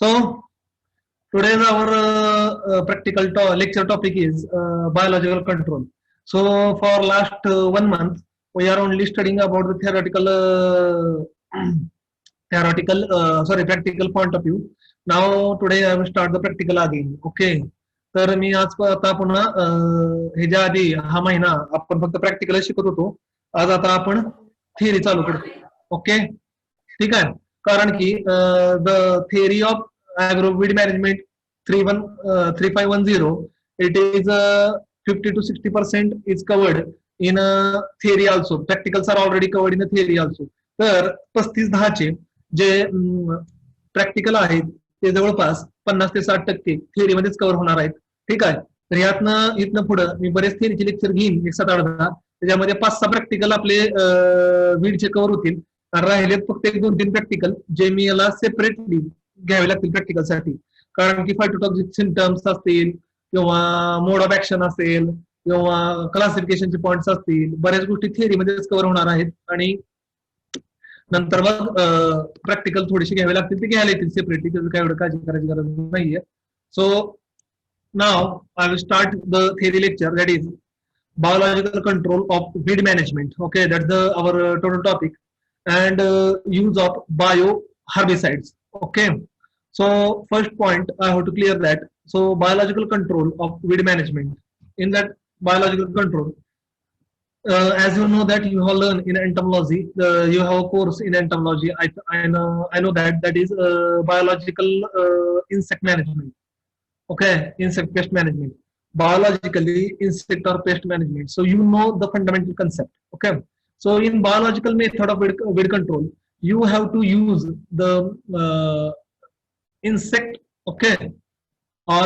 So today's our lecture topic is biological control. So for last 1 month, we are only studying about the practical point of view. Now today I will start the practical again. Okay. तर मी आज आता पुन्हा ह्याच्या आधी हा महिना आपण फक्त प्रॅक्टिकल शिकत होतो. आज आता आपण थिअरी चालू करतो. ओके, ठीक आहे. कारण की the theory of agro weed management 3510 it is 50 to 60% is covered in theory also. Practicals are already covered in the theory also. तर 35-10 जे प्रॅक्टिकल आहेत ते जवळपास 50 ते 60% थिअरी मध्येच कव्हर होणार आहेत. ठीक आहे. तर इथनं पुढं मी बरेच थिअरीचे लेक्चर घेईन 7-8 त्याच्यामध्ये 5-6 प्रॅक्टिकल आपले वीडचे कव्हर होतील. राहिलेत फक्त 1-2-3 प्रॅक्टिकल जे मी याला सेपरेटली घ्यावे लागतील प्रॅक्टिकलसाठी. कारण की फायटोटॉक्सिक सिम्पटम्स असतील किंवा मोड ऑफ ऍक्शन असेल किंवा क्लासिफिकेशनचे पॉइंट्स असतील, बऱ्याच गोष्टी थिअरी मध्येच कव्हर होणार आहेत आणि नंतर मग प्रॅक्टिकल थोडेसे घ्यावे लागतील, ते घ्यायला येतील सेपरेटली. त्याचं काय एवढं काळजी करायची गरज नाहीये. So now I will start the theory lecture, that is biological control of weed management. Okay, that's the our total topic, and use of bioherbicides. Okay, so first point I have to clear that. So biological control of weed management. In that biological control, as you know that you have learned in entomology, you have a course in entomology. I know that is biological insect management. Okay, insect pest management, biologically insect or pest management. So you know the fundamental concept. Okay, so in biological method of weed control, you have to use the insect, okay, or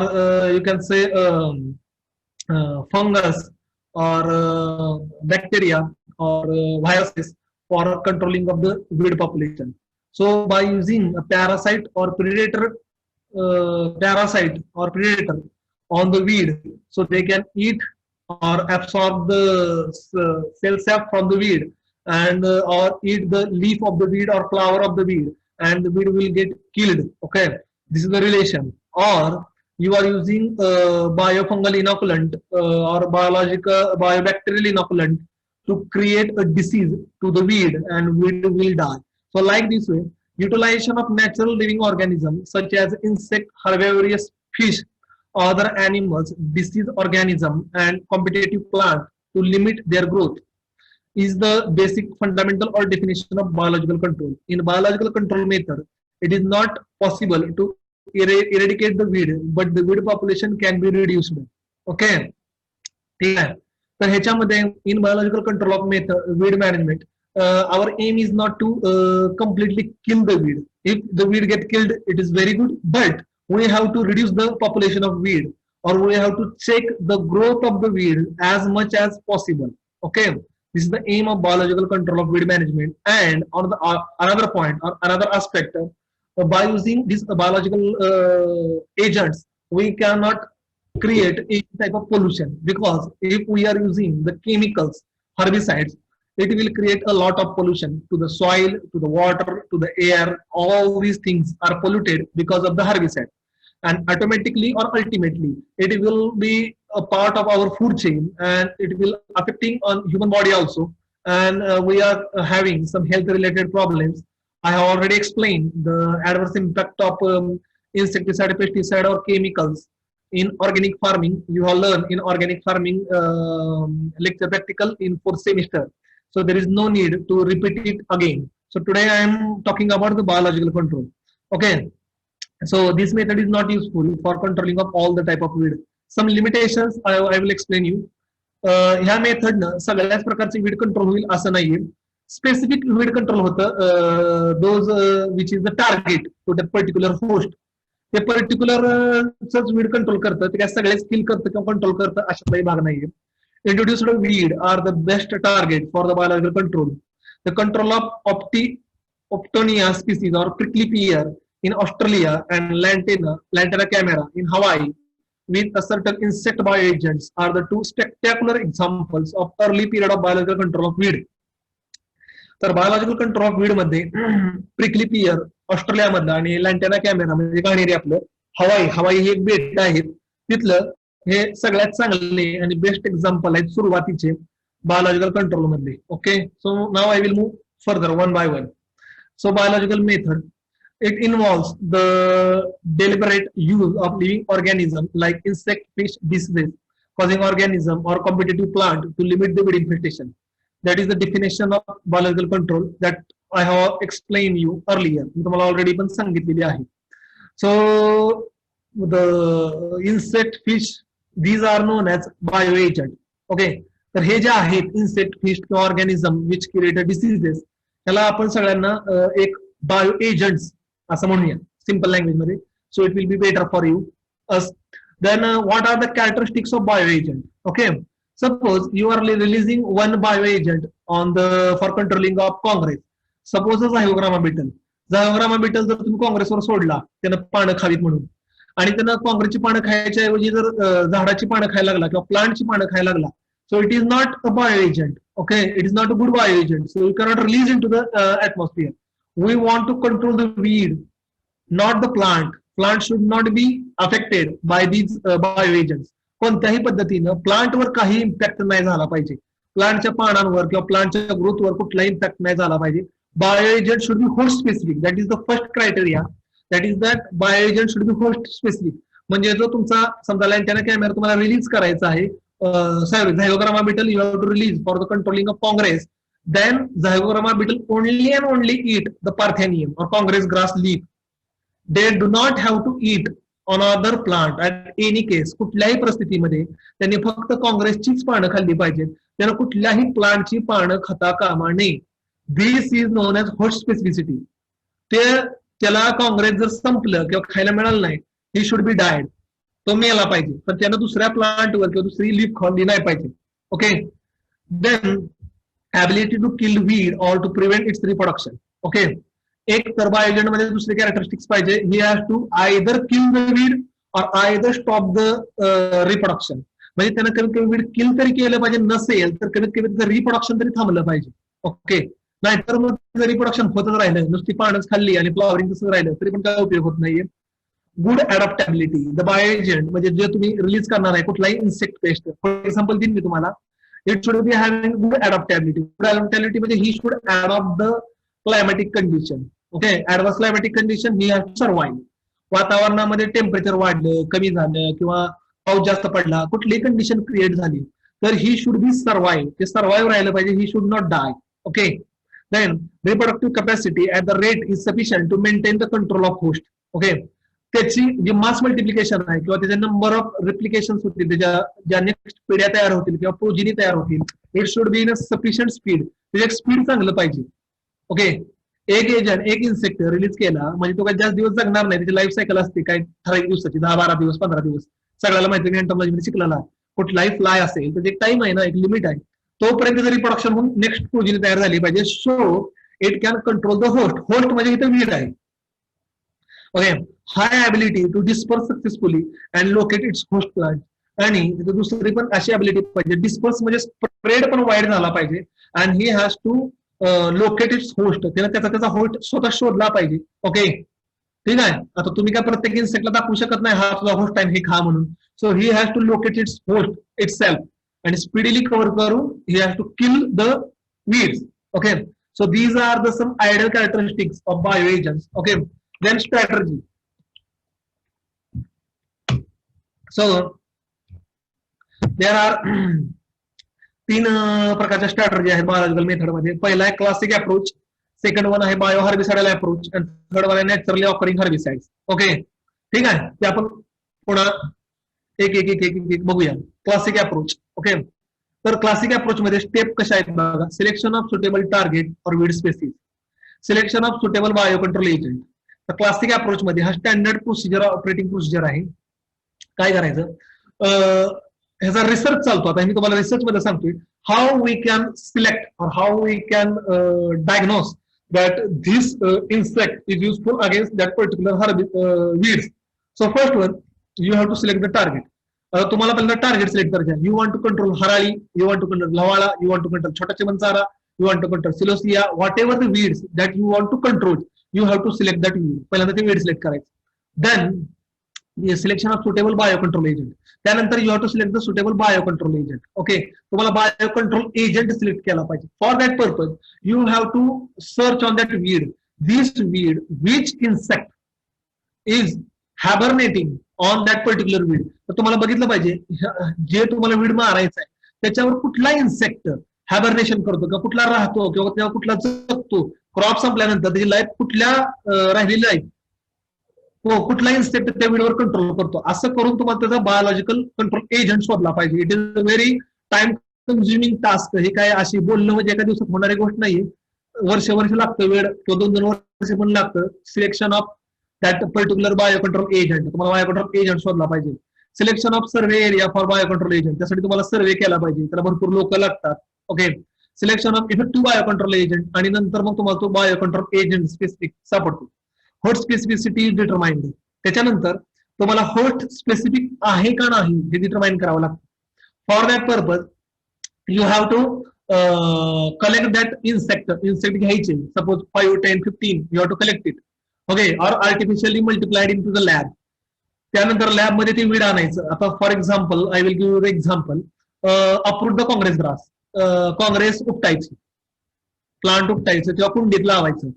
you can say fungus or bacteria or viruses for controlling of the weed population. So by using a parasite or predator on the weed, so they can eat or absorb the cell sap from the weed, and or eat the leaf of the weed or flower of the weed, and the weed will get killed. Okay, this is the relation. Or you are using biofungal inoculant or biobacterial inoculant to create a disease to the weed, and weed will die. So like this way, utilization of natural living organisms such as insect, herbivorous fish, other animals, disease organism, and competitive plant to limit their growth is the basic fundamental or definition of biological control. In biological control method, it is not possible to eradicate the weed, but the weed population can be reduced. Okay, ठीक आहे. तर ह्याच्यामध्ये in biological control of method weed management, our aim is not to completely kill the weed. If the weed get killed, it is very good, but we have to reduce the population of weed, or we have to check the growth of the weed as much as possible. Okay, this is the aim of biological control of weed management. And on the another point or another aspect, by using these biological agents, we cannot create a type of pollution, because if we are using the chemicals, herbicides, it will create a lot of pollution to the soil, to the water, to the air. All these things are polluted because of the herbicide, and automatically or ultimately it will be a part of our food chain, and it will affecting on human body also, and we are having some health related problems. I have already explained the adverse impact of insecticide, pesticide, or chemicals in organic farming. You have learned in organic farming lecture practical in 4th semester. So there is no need to repeat it again. So today I am talking about the biological control. Okay. So this method is not useful for controlling of all the type of weed. Some limitations I will explain you. ह्या मेथडनं सगळ्याच प्रकारचे weed control होईल असं नाहीये. Specific weed control होतं those which is the target to the particular host. ते particular weed control करतं, ते काय सगळेच किल करतं किंवा कंट्रोल करतं अशातलाही भाग नाहीये. Introduced weed are the best target for the biological control. The control of Optonia species or prickly pear in Australia and Lantana camera in Hawaii with a certain insect bioagents are the two spectacular examples of early period of biological control of weed. तर biological control of weed मध्ये prickly pier ऑस्ट्रेलियामधलं आणि लँटेना camera म्हणजे गाणेरी आपलं हवाई हे एक बेट आहेत तिथलं हे सगळ्यात चांगले आणि बेस्ट एक्झाम्पल आहेत सुरुवातीचे बायोलॉजिकल कंट्रोल मधले. Okay, so now I will move further one by one. So biological method, it involves the deliberate use of living organism like insect, fish, disease causing organism or competitive plant to limit the weed infestation. That is the definition of biological control that I have explained you earlier. मी तुम्हाला already पण सांगितलेली आहे. So the insect, fish, these are known as bioagent. Okay, तर हे जे आहेत insect, fish किंवा organism which create diseases त्याला आपण सगळ्यांना एक बायो एजंट्स असं म्हणूया सिंपल लँग्वेज मध्ये. So it will be better for you us. Then what are the characteristics of bio agent. Okay, suppose you are releasing one bio agent on the for controlling of congress. Suppose Zygogramma beetle. Zygogramma beetle जर तुम्ही काँग्रेसवर सोडला त्यानं पानं खावीत म्हणून आणि त्यानं काँग्रेसची पानं खायच्या ऐवजी जर झाडाची पानं खायला लागला किंवा प्लांटची पानं खायला लागला, so it is not a bioagent. Okay, it is not a good bioagent, so you cannot release into the atmosphere. We want to control the weed, not the plant. Plant should not be affected by these bioagents. कोणत्याही पद्धतीनं प्लांटवर काही impact नाही झाला पाहिजे, प्लांटच्या पानांवर किंवा प्लांटच्या ग्रोथवर कुठलाही इम्पॅक्ट नाही झाला पाहिजे. Bioagent should be host specific. That is the first criteria. That is that bioagent should be host specific. म्हणजे जो तुमचा समजा लँटेना कॅमेरा तुम्हाला रिलीज करायचा आहे, Zygogramma beetle you have to release for the controlling of Congress, then Zygogramma beetle only and only eat the Parthenium or Congress grass leaf. They do not have to eat on other plant at any case. कुठल्याही परिस्थितीमध्ये त्यांनी फक्त काँग्रेसचीच पानं खाल्ली पाहिजेत, त्यांना कुठल्याही प्लांटची पानं खाता कामा नये. This is known as host specificity. त्याला काँग्रेस जर संपलं किंवा खायला मिळालं नाही, ही शुड बी डायड. तो मेला पाहिजे, पण त्यानं दुसऱ्या प्लांटवर किंवा दुसरी लीफ खाल्ली नाही पाहिजे. Okay, then ability to kill weed or to prevent its reproduction. Okay, एक तर बायोएजंट मध्ये दुसरे कॅरेक्टरिस्टिक्स पाहिजे. He has to either kill the weed or either stop the reproduction. म्हणजे त्यानं कमीत कमी वीड किल तरी केलं पाहिजे, नसेल तर कमीत कमी त्याचं रिप्रोडक्शन तरी थांबलं पाहिजे. ओके, नाहीतर मग त्याचं रिप्रोडक्शन होतच राहिलं, नुसती पानच खाल्ली आणि फ्लॉवरिंग तसंच राहिलं तरी पण काय उपयोग होत नाहीये. गुड अडॅप्टॅबिलिटी. द बायोएजंट म्हणजे जे तुम्ही रिलीज करणार आहे कुठलाही इन्सेक्ट पेस्ट, फॉर एक्झाम्पल देईन मी तुम्हाला, it should be having good adaptability. Good adaptability म्हणजे he should adopt the climatic condition. Okay, adverse climatic condition he has to survive. वातावरणामध्ये टेम्परेचर वाढलं, कमी झालं किंवा पाऊस जास्त पडला, कुठलीही कंडिशन क्रिएट झाली तर ही शुड बी सर्व्हाइव्ह. ते सर्व्हाइव्ह राहिलं पाहिजे, he should not die. Okay, then reproductive capacity at the rate is sufficient to maintain the control of host. Okay, त्याची जी मास मल्टिप्लिकेशन आहे किंवा त्याचे नंबर ऑफ रिप्लिकेशन होतील, त्याच्या ज्या नेक्स्ट पिढ्या तयार होतील किंवा प्रोजिनी तयार होतील, it should be in a sufficient speed. त्याचे स्पीड चांगलं पाहिजे. ओके, एक एजंट एक इन्सेक्ट रिलीज केला म्हणजे तो काही जास्त दिवस जगणार नाही. त्याची लाईफ सायकल असते काय ठराविक दिवसाची, 10-12 दिवस 15 दिवस. सगळ्याला माहिती मी एंटॉलॉजीमध्ये शिकलेला. कुठलाही फ्लाय असेल तर एक टाइम आहे ना, एक लिमिट आहे, तोपर्यंत जरी प्रोडक्शन होऊन नेक्स्ट प्रोजिनी तयार झाली पाहिजे. So it can control the host. Host म्हणजे इथं वीड आहे. Okay, high ability to disperse successfully and locate its host plant. आणि दुसरी पण अशी ability पाहिजे, डिस्पर्स म्हणजे स्प्रेड पण वाईड झाला पाहिजे. and he has to locate its host. त्याने त्याचा होस्ट स्वतः शोधला पाहिजे. ओके, ठीक आहे. आता तुम्ही काय प्रत्येक इन्सेक्टला दाखवू शकत नाही हा तुझा होस्ट आहे हे खा म्हणून. So he has to locate its host itself आणि स्पीडीली कव्हर करून he has to kill the weeds. Okay, so these are the some ideal characteristics of bio agents. Okay, then strategy. So there are 3 प्रकारच्या strategy आहेत biological method मध्ये. पहिला आहे classic approach, second one आहे bio हर्बिसाइडल approach आणि third one आहे naturally occurring herbicides. Okay, ठीक आहे. ते आपण पुन्हा एक एक एक एक एक बघूया. Classic approach. ओके, तर क्लासिक अप्रोच मध्ये स्टेप कशा आहेत बघा. Selection of suitable target or weed species, selection of suitable bio control agent. तर क्लासिक अप्रोच मध्ये हा स्टँडर्ड प्रोसिजर ऑपरेटिंग प्रोसिजर आहे. काय करायचं, ह्याचा रिसर्च चालतो. आता मी तुम्हाला रिसर्च मध्ये सांगतोय how we can select or how we can diagnose that this insect is useful against that particular weeds. So first one you have to select the target. तुम्हाला पहिल्यांदा टार्गेट सिलेक्ट करायचं. You want to control हराळी, you want to control लवाळा, you want to control छोटा चिमणचारा, you want to control. Celosia, whatever the weeds that you want to control, you have to select that weed. पहिल्यांदा ते weed select करायचं. Then the selection of suitable biocontrol agent. त्यानंतर you have to select the suitable biocontrol agent. Okay, तुम्हाला biocontrol agent select केला पाहिजे. For that purpose, you have to search on that weed. This weed, which insect is hibernating on that particular weed. तर तुम्हाला बघितलं पाहिजे जे तुम्हाला weed मारायचं आहे त्याच्यावर कुठला इन्सेक्ट हायबरनेशन करतो का, कुठला राहतो किंवा तेव्हा कुठला जगतो, क्रॉप संपल्यानंतर त्याची लाईफ कुठल्या राहिलेली लाईफ, हो कुठला इन्सेक्ट त्या वेळेवर कंट्रोल करतो, असं करून तुम्हाला त्याचा बायोलॉजिकल कंट्रोल एजंट शोधला पाहिजे. It is a very time consuming task. हे काय अशी बोलणं म्हणजे एका दिवसात होणारी गोष्ट नाहीये. वर्ष लागतं वेळ किंवा 2-2 वर्ष पण लागतं. Selection of that particular biocontrol agent, तुम्हाला बायोकंट्रोल एजंट शोधला पाहिजे. Selection of survey area for biocontrol agent, त्यासाठी तुम्हाला सर्वे केला पाहिजे, त्याला भरपूर लोक लागतात. Okay, selection of effective biocontrol agent, आणि नंतर मग तुम्हाला तो बायोकंट्रोल एजंट स्पेसिफिक सापडतो. होस्ट स्पेसिफिसिटी डिटरमाइंड, त्याच्यानंतर तुम्हाला होस्ट स्पेसिफिक आहे का नाही हे डिटरमाइन करावं लागतं. For that purpose you have to collect that insect घ्यायचे. Suppose 5, 10, 15 you have to collect it. Okay, or artificially multiplied in to the lab. त्यानंतर लॅब मध्ये ते विड आणायचं. आता for example I will give you example. Uproot the congress grass, congress उपटायची, plant उपटायचं किंवा कुंडीत लावायचं,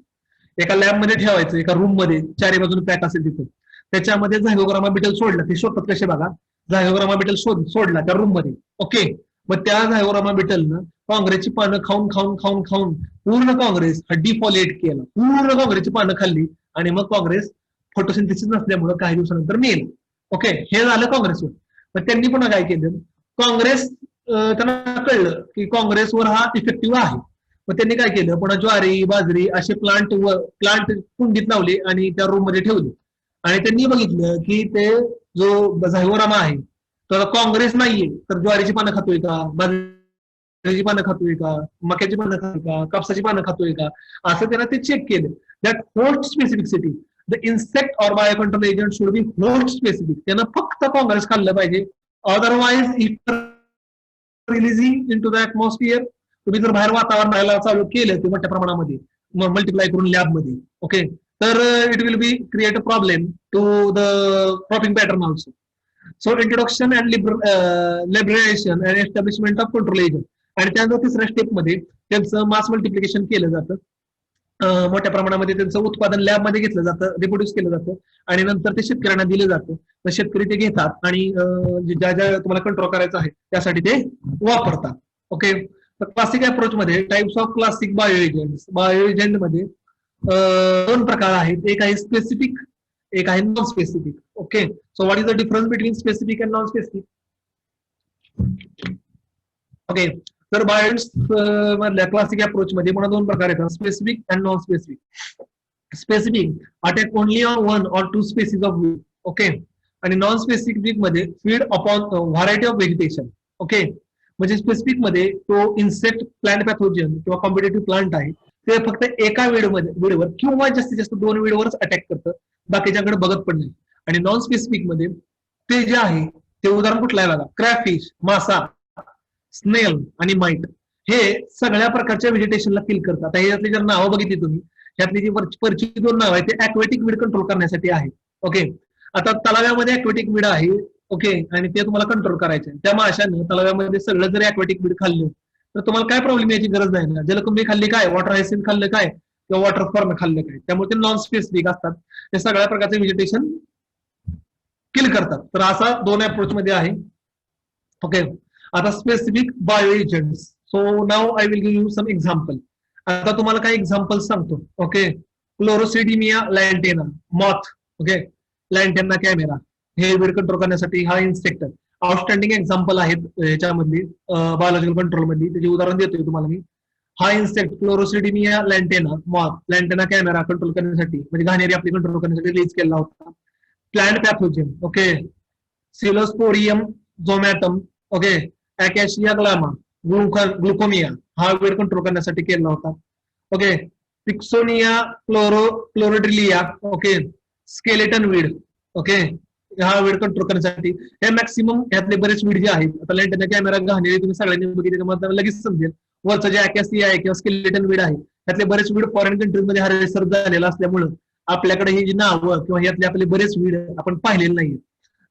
एका लॅब मध्ये ठेवायचं, एका रूम मध्ये चारी बाजूने पॅक असेल तिथं. त्याच्यामध्ये झायगोग्रामा बिटल सोडला, ते शोधतात कसे बघा. झायगोग्रामा बिटल सोडला त्या रूम मध्ये. ओके, मग त्या झायगोग्रामा बिटलनं काँग्रेसची पानं खाऊन खाऊन खाऊन खाऊन पूर्ण काँग्रेस डिफॉलेट केला, पूर्ण काँग्रेसची पानं खाल्ली, आणि मग काँग्रेस फोटोसिंथेसिस नसल्यामुळे काही दिवसानंतर मेल. ओके, हे झालं काँग्रेसवर. मग त्यांनी पुन्हा काय केलं, काँग्रेस त्यांना कळलं की काँग्रेसवर हा इफेक्टिव्ह आहे. मग त्यांनी काय केलं, पुन्हा ज्वारी बाजरी असे प्लांट कुंडीत लावले आणि त्या रूम मध्ये ठेवले. आणि त्यांनी बघितलं की ते जो झायगोरामा आहे तो काँग्रेस नाहीये तर ज्वारीची पानं खातोय का, बाजरीची पानं खातोय का, मक्याची पानं खातोय का, कापसाची पानं खातोय का, असं त्यांना ते चेक केलं. That host specificity, the insect or biocontrol agent should be host specific. त्यानं फक्त काँग्रेस खाल्लं पाहिजे. Otherwise if releasing in to the atmosphere, तुम्ही जर बाहेर वातावरणाला चालू केलं ते मोठ्या प्रमाणामध्ये मल्टिप्लाय करून लॅबमध्ये, ओके, तर it will be create a problem to the cropping pattern also. So introduction and liberation and establishment of control agent. आणि त्यानंतर तिसऱ्या स्टेपमध्ये त्यांचं मास मल्टिप्लिकेशन केलं जातं. मोठ्या प्रमाणामध्ये त्यांचं उत्पादन लॅबमध्ये घेतलं जातं, रिप्रोड्यूस केलं जातं, आणि नंतर ते शेतकऱ्यांना दिलं जातं. तर शेतकरी ते घेतात आणि ज्या ज्या तुम्हाला कंट्रोल करायचं आहे त्यासाठी ते वापरतात. ओके, तर क्लासिक अप्रोच मध्ये types of classic bio agent. Bio agent मध्ये 2 प्रकार आहेत, एक आहे स्पेसिफिक, एक आहे non specific. Okay, so what is the difference between specific and non specific. Okay, तर बायोएजंट्स मधल्या क्लासिक अप्रोच मध्ये पुन्हा 2 प्रकार आहेत, specific and non specific. Specific attack only on 1 or 2 species of weed. Okay, आणि नॉन स्पेसिफिक मध्ये feed upon variety of vegetation. Okay, म्हणजे specific मध्ये तो इन्सेक्ट प्लांट पॅथोजन किंवा कॉम्पिटेटिव्ह प्लांट आहे ते फक्त एका वेळेवर किंवा जास्तीत जास्त 2 वेळेवरच अटॅक करतं, बाकीच्याकडे बघत पण नाही. आणि नॉन स्पेसिफिक मध्ये ते जे आहे ते उदाहरण कुठलं आहे बघा, क्रॅफिश, मासा, स्नेल आणि माइट, हे सगळ्या प्रकारच्या व्हेजिटेशनला किल करतात. आता यातली जर नावं बघितली तुम्ही, यातली जी वरची 2 नाव आहे ते अक्वेटिक वीड कंट्रोल करण्यासाठी आहे. ओके, आता तलाव्यामध्ये अक्वेटिक वीड आहे, ओके, आणि ते तुम्हाला कंट्रोल करायचे. त्या माशाने तलाव्यामध्ये सगळं जरी अक्वेटिक वीड खाल्लं तर तुम्हाला काय प्रॉब्लेम याची गरज नाही ना. जलकुंभी खाल्ली काय, वॉटर हायसिन खाल्लं काय, किंवा वॉटर फॉर्म खाल्लं काय, त्यामुळे ते नॉन स्पेसिफिक असतात. ते सगळ्या प्रकारचे व्हेजिटेशन किल करतात. तर असा 2 अप्रोच मध्ये आहे. ओके, आता specific bio agents. So now I will give you some example. आता तुम्हाला काही एक्झाम्पल सांगतो. Okay, Crocidosema lantana moth. Okay, Lantana camara, हे वीड कंट्रोल करण्यासाठी हा इन्सेक्ट आउटस्टँडिंग एक्झाम्पल आहेत याच्यामधली बायोलॉजिकल कंट्रोल मधली. त्याचे उदाहरण देतोय तुम्हाला मी. हा insect Crocidosema lantana moth, Lantana camara control करण्यासाठी म्हणजे घाणेरी आपली कंट्रोल करण्यासाठी रिलीज केला होता. प्लांट पॅथोजन, ओके, सिलोस्पोरियम झोमॅटम, ओके, अकॅशिया ग्लामा, ग्लुकोमिया, हा वीड कंट्रोल करण्यासाठी केला होता. ओके, पिक्सोनिया क्लोरोड्रिलिया, ओके, स्केलेटन वीड, ओके, हा वीड कंट्रोल करण्यासाठी. हे मॅक्सिमम यातले बरेच वीड जे आहेत, आता लॅन्टेना कॅमेरा घाणेरी तुम्ही सगळ्यांनी बघितले लगेच समजेल. वरचं जे अकॅसिया आहे किंवा स्केलेटन वीड आहे त्यातले बरेच वीड फॉरेन कंट्रीजमध्ये हा रिसर्च झालेला असल्यामुळं आपल्याकडे ही जी नावं किंवा यातले आपले बरेच वीड आपण पाहिलेले नाही.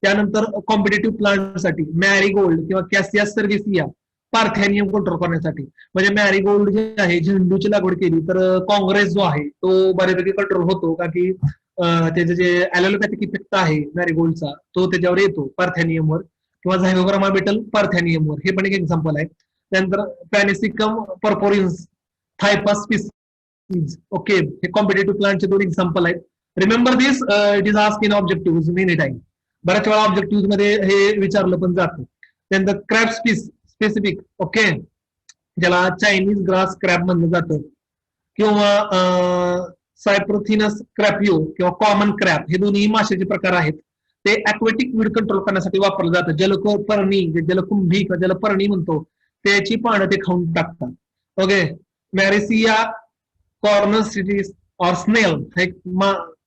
त्यानंतर कॉम्पिटेटिव्ह प्लांटसाठी मॅरीगोल्ड किंवा कॅसिया सर्व्हिसिया पार्थेनियम कंट्रोल करण्यासाठी. म्हणजे मॅरीगोल्ड जे आहे झेंडूची लागवड केली तर काँग्रेस जो आहे तो बऱ्यापैकी कंट्रोल होतो, का की त्याचे जे ॲलोपॅथिक इफेक्ट आहे मॅरीगोल्डचा तो त्याच्यावर येतो पार्थेनियमवर, किंवा झायगोग्रामा बेटल पार्थेनियमवर, हे पण एक एक्झाम्पल आहे. त्यानंतर पॅनिसिकम पर्पोरिन्स थायपस स्पीसीज, ओके, हे कॉम्पिटेटिव्ह प्लांटचे 2 एक्झाम्पल आहेत. Remember this, it is ask in objective many time. बऱ्याच वेळा ऑब्जेक्टिव्ह मध्ये हे विचारलं पण जातं. त्यानंतर क्रॅब स्पेसिफिक, ओके, ज्याला चायनीज ग्रास क्रॅब म्हणलं जातं, किंवा सायप्रोथिनस क्रॅपिओ किंवा कॉमन क्रॅब, हे दोन्ही माशाचे प्रकार आहेत. ते अक्वेटिक वीड कंट्रोल करण्यासाठी वापरलं जातं. जलपर्णी, जलकुंभी किंवा जलपर्णी म्हणतो, त्याची पानं ते खाऊन टाकतात. ओके, मॅरिसिया कॉर्नसिटीस ऑर स्नेल, हा एक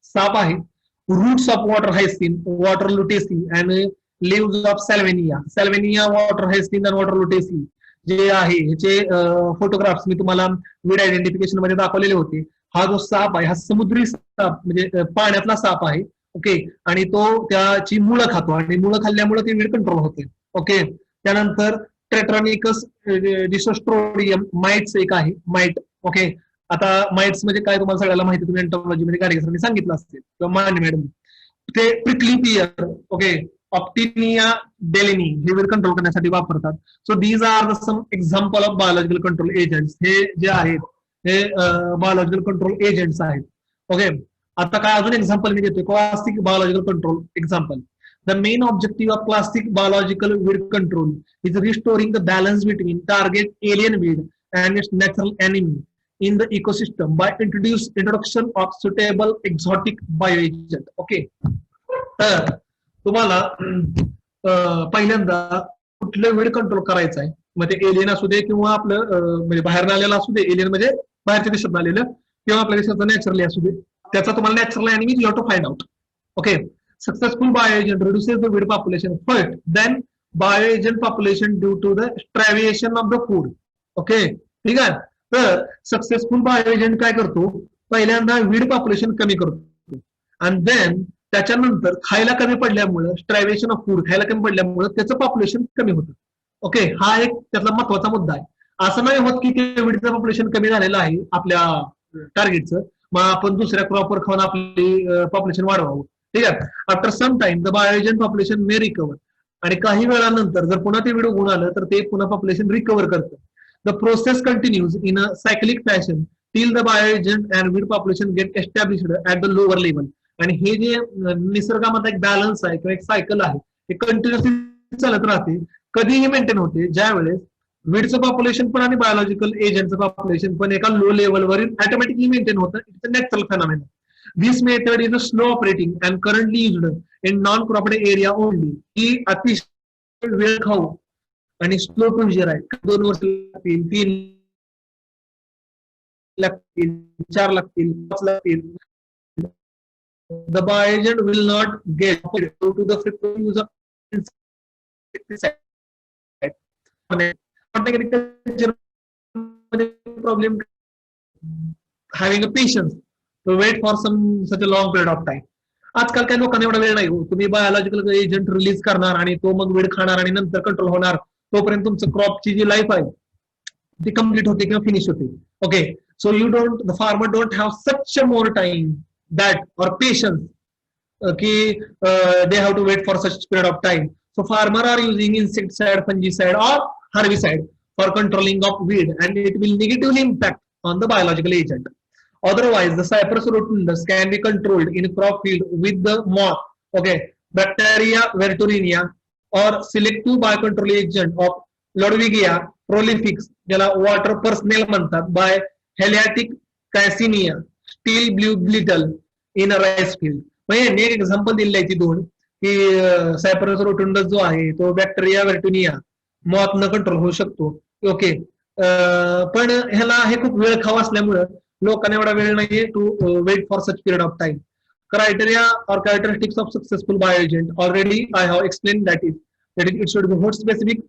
साप आहे. Roots of water hyacinth, water lettuce and leaves of Salvinia water hyacinth and water lettuce जे आहे ह्याचे फोटोग्राफ्स मी तुम्हाला वीड आयडेंटिफिकेशन मध्ये दाखवलेले होते. हा जो साप आहे हा समुद्री साप म्हणजे पाण्यातला साप आहे. ओके, आणि तो त्याची मुळं खातो आणि मुळं खाल्ल्यामुळे ते वीड कंट्रोल होते. ओके, त्यानंतर ट्रेट्रॉनिकस डिसोस्ट्रोडियम माइट्स एक आहे, माइट. ओके, आता माइट्स म्हणजे काय तुम्हाला सगळ्याला माहिती, तुम्ही एंटॉलॉजी मध्ये गाडगे सांगितलं असेल किंवा माने मॅडम. ते प्रिकली पियर, ओके, ऑप्टिनिया डेलिनी हे वीड कंट्रोल करण्यासाठी वापरतात. So these are the some example of biological control agents. हे जे आहेत हे बायोलॉजिकल कंट्रोल एजंट्स आहेत. ओके, आता काय अजून एक्झाम्पल मी देतोय, classic biological control example. The main objective of classic biological weed control is restoring the balance between target alien weed and its natural enemy in the ecosystem by introduction of suitable exotic bioagent. Okay, तर तुम्हाला पहिल्यांदा कुठलं weed control करायचं आहे, मग ते alien असू दे किंवा आपलं म्हणजे बाहेर आलेलं असू दे, एलियन म्हणजे बाहेरच्या देशात आलेलं किंवा आपल्या देशाचं नॅचरली असू दे, त्याचा तुम्हाला natural enemy you have to find out. Okay, successful bioagent reduces the weed population first, then bioagent population due to the starvation of the food. Okay, ठीक आहे. तर सक्सेसफुल बायोएजंट काय करतो, पहिल्यांदा वीड पॉप्युलेशन कमी करतो आणि देन त्याच्यानंतर खायला कमी पडल्यामुळे स्ट्रायव्हेशन ऑफ फूड, खायला कमी पडल्यामुळे त्याचं पॉप्युलेशन कमी होतं. ओके, हा एक त्यातला महत्वाचा मुद्दा आहे. असं नाही होत की वीडचं पॉप्युलेशन कमी झालेलं आहे आपल्या टार्गेटचं, मग आपण दुसऱ्या क्रॉपवर खाऊन आपली पॉप्युलेशन वाढवावं. ठीक आहे. After some time the bioagent population may recover, आणि काही वेळानंतर जर पुन्हा ते वीड उगवून आलं तर ते पुन्हा पॉप्युलेशन रिकवर करतं. The process continues in a cyclic fashion till the bioagent and weed population get established at the lower level. आणि हे जे निसर्गामध्ये एक बॅलन्स आहे किंवा एक सायकल आहे हे कंटिन्युअसली चालत राहते. कधीही मेंटेन होते ज्या वेळेस वीडचं पॉप्युलेशन पण आणि बायोलॉजिकल एजंटचं पॉप्युलेशन पण एका लो लेवलवर ऑटोमॅटिकली मेंटेन होतं. It's a natural phenomena. This method is a slow operating and currently used in non-cropped area only. ही अतिशय वेळ खाऊ आणि स्लो प्रोसिजर आहे. 2 वर्ष लागतील, 3 लागतील, 4 लागतील, 5 लागतील. The bioagent will not get due to the frequent use of insecticide. Agriculture problem having a patience to wait for such a long period of time. आजकाल काही लोकांना एवढा वेळ नाही हो. तुम्ही बायोलॉजिकल एजंट रिलीज करणार आणि तो मग वेळ खाणार आणि नंतर कंट्रोल होणार, तोपर्यंत तुमचं क्रॉपची जी लाईफ आहे ती कम्प्लीट होते किंवा फिनिश होते. Okay, so you don't, the farmer don't have such a more time that or patience की they have to wait for such period of time. So farmer are using insecticide, fungicide or herbicide for controlling of weed and it will negatively impact on the biological agent. Otherwise, the Cyperus rotundus can be controlled in crop field with the moth, okay, Bacteria verturinia, or selective biocontrol agent of Ludwigia prolifics, ज्याला water personnel म्हणतात, by Heliatic Cassinia, steel blue beetle in a rice field. म्हणजे एक example दिलेली आहे ती 2 की सायपरस रोटुंडस जो आहे तो बॅक्टेरिया व्हर्टुनिया मॉथ न कंट्रोल होऊ शकतो. ओके, पण ह्याला हे खूप वेळ खाऊ असल्यामुळे लोकांना एवढा वेळ नाहीये to wait for such period of time. Criteria or characteristics of successful bioagent. Already I have explained that it should be host specific,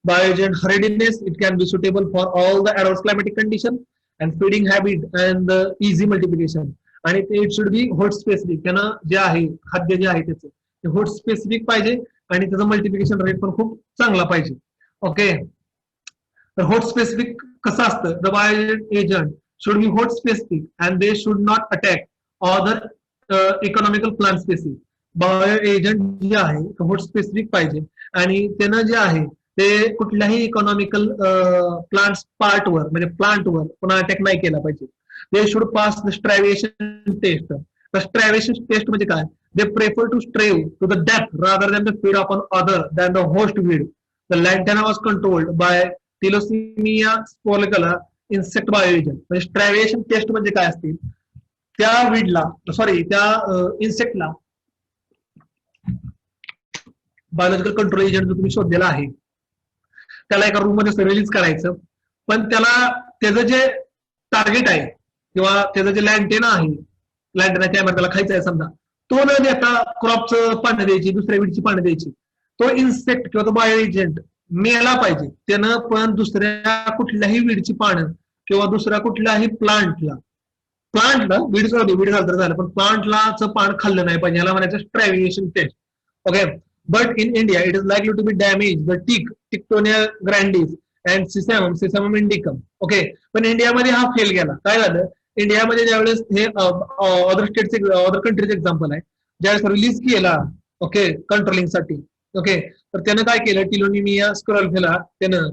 Bioagent hardiness, it can be suitable for all the adverse climatic condition, and feeding habit and the easy multiplication. आणि it should be host specific. त्यांना जे आहे खाद्य जे आहे त्याचं ते host specific पाहिजे आणि त्याचं मल्टिप्लिकेशन रेट पण खूप चांगला पाहिजे. ओके, तर होस्ट स्पेसिफिक कसं असतं, the bioagent agent should be host specific and they should not attack other economical plant species. Bio agent जे आहे होस्ट स्पेसिफिक पाहिजे आणि त्यानं जे आहे ते कुठल्याही इकॉनॉमिकल प्लांट्स पार्टवर म्हणजे प्लांटवर पुन्हा अटॅक नाही केला पाहिजे. They should pass the starvation test. The starvation test म्हणजे काय, they prefer to starve to the depth rather than the feed upon other than the host weed. The lantana was controlled by Teleonemia स्पोलिकला insect bioagent. म्हणजे starvation test म्हणजे काय असते, त्या वीडला sorry त्या इन्सेक्टला biological control agent जो तुम्ही शोधलेला आहे त्याला एका रूम मध्ये रिलीज करायचं, पण त्याला त्याचं जे टार्गेट आहे किंवा त्याचं जे लँटेना आहे, लँटेना कॅमेरा त्याला खायचा आहे समजा, तो न देता क्रॉपचं पानं द्यायची, दुसऱ्या वीडची पानं द्यायची. तो इन्सेक्ट किंवा तो बायो एजंट मेला पाहिजे. त्यानं पण दुसऱ्या कुठल्याही वीडची पानं किंवा दुसऱ्या कुठल्याही प्लांटला वीड झालं तर झालं पण प्लांटलाच पान खाल्लं नाही पाहिजे. याला म्हणायचं starvation test. Okay, but in India it is likely to be damage the Tictonia grandis and Sesamum indicum. Okay, पण इंडियामध्ये हा फेल गेला. काय झालं, इंडियामध्ये ज्यावेळेस हे अदर स्टेटचे अदर कंट्रीचे एक्झाम्पल आहे, ज्यावेळेस रिलीज केला ओके कंट्रोलिंग साठी, ओके, तर त्यानं काय केलं, टिलोनिमिया स्क्रॉलफेला त्यानं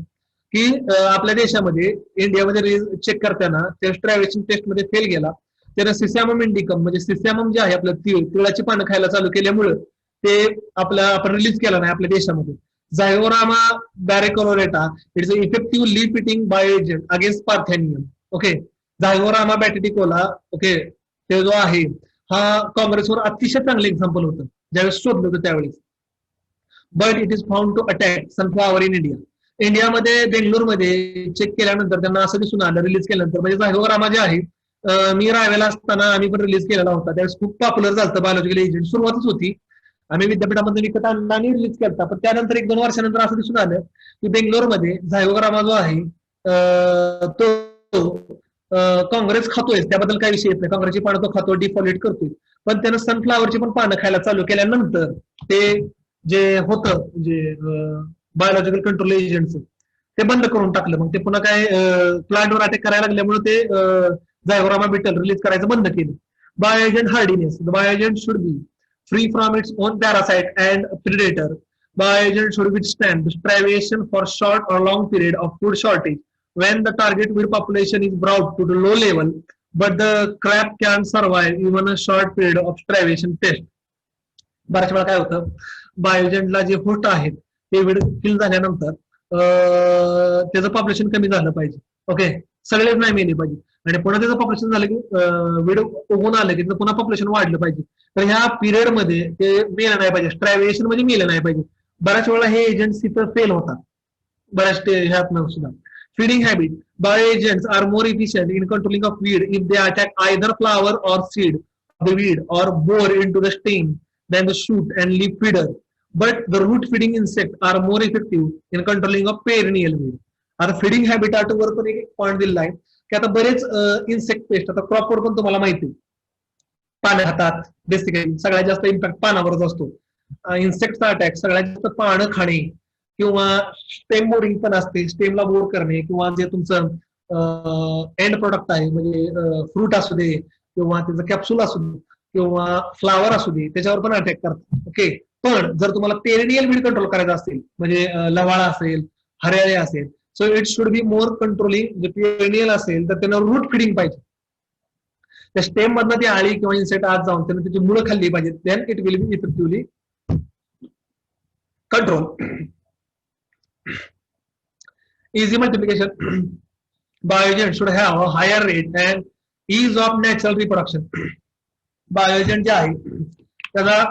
की आपल्या देशामध्ये इंडियामध्ये चेक करताना त्या स्ट्रायव्हेशन टेस्ट मध्ये फेल गेला. त्यानं सिसॅमम इंडिकम म्हणजे सिसॅमम जे आहे आपलं तिळाची पानं खायला चालू केल्यामुळे ते आपण रिलीज केला नाही आपल्या देशामध्ये. Zygogramma bicolorata it's a effective leaf eating bioagent against Parthenium. Okay, Zygogramma बॅटिटिकोला ओके ते जो आहे हा काँग्रेसवर अतिशय चांगलं एक्झाम्पल होतं ज्यावेळेस शोधलं होतं त्यावेळेस. But it is found to attack sunflower in India. इंडियामध्ये बेंगलोरमध्ये चेक केल्यानंतर त्यांना असं दिसून आलं रिलीज केल्यानंतर, म्हणजे झायगोरामा जे आहे मी राहायला असताना आम्ही पण रिलीज केलेला होता, त्यावेळेस खूप पॉप्युलर झालं बायोलॉजिकल एजंट. सुरुवातच होती, आम्ही विद्यापीठामध्ये विकत आणला आणि रिलीज केला, पण त्यानंतर 1-2 वर्षानंतर असं दिसून आलं की बेंगलोरमध्ये झायगोरामा जो आहे तो काँग्रेस खातोय, त्याबद्दल काही विषय येत नाही, काँग्रेसची पानं तो खातो, डिफॉलिट करतोय. पण त्यानं सनफ्लावरची पण पानं खायला चालू केल्यानंतर ते जे होतं जे बायोलॉजिकल कंट्रोल एजंटचं ते बंद करून टाकलं. मग ते पुन्हा काय प्लांटवर अटॅक करायला लागल्यामुळे ते झायगोरामा बिटल रिलीज करायचं बंद केलं. Bioagent hardiness, the bioagent should be free from its own parasite and predator. Bioagent should withstand the starvation for short or long period of food shortage when the target weed population is brought to the low level, but the crab can survive even a short period of starvation test. बऱ्याच वेळा काय होतं, बायोएजंटला जे host आहेत ते वेड किल झाल्यानंतर त्याचं पॉप्युलेशन कमी झालं पाहिजे. ओके, सगळेच नाही मेले पाहिजे आणि पुन्हा त्याचं पॉप्युलेशन झालं की वेड उगवून आलं की पुन्हा पॉप्युलेशन वाढलं पाहिजे. तर ह्या पिरियड मध्ये ते मेलं नाही पाहिजे, स्ट्रायव्हेशन म्हणजे मेलं नाही पाहिजे. बऱ्याच वेळा हे एजंट्स इथं फेल होतात बऱ्याच ह्यात सुद्धा. Feeding habit, bio agents are more efficient in controlling of weed if they attack either flower or seed of the weed or bore in to the stem than the shoot and leaf feeder. But the root feeding insect are more effective in controlling of perennial weed. आता feeding habitat वर पण एक point दिलेला आहे की आता बरेच insect paste, आता क्रॉपवर पण तुम्हाला माहिती आहे पानं खातात, बेसिकली सगळ्यात जास्त इम्पॅक्ट पानावरच असतो. इन्सेक्टचा अटॅक सगळ्यात जास्त पानं खाणे किंवा स्टेम बोरिंग पण असते, स्टेमला बोर करणे किंवा जे तुमचं एंड प्रोडक्ट आहे म्हणजे फ्रूट असू दे किंवा त्याचं कॅप्सूल असू दे किंवा फ्लावर असू दे त्याच्यावर पण अटॅक करतात. ओके, पण जर तुम्हाला पेरिनियल वीड कंट्रोल करायचं असेल म्हणजे लवाळा असेल, हरियाळी असेल, so it should be more controlling. जे पेरिनियल असेल तर त्यांना रूट फिडिंग पाहिजे, त्या स्टेम मधनं ती आळी किंवा इन्सेक्ट आत जाऊन त्याने त्याची मुळं खाल्ली पाहिजेत. Then it will be effectively control. Easy multiplication, bioagent should have a higher rate and ease of natural reproduction. Bioagent जे आहे त्याचा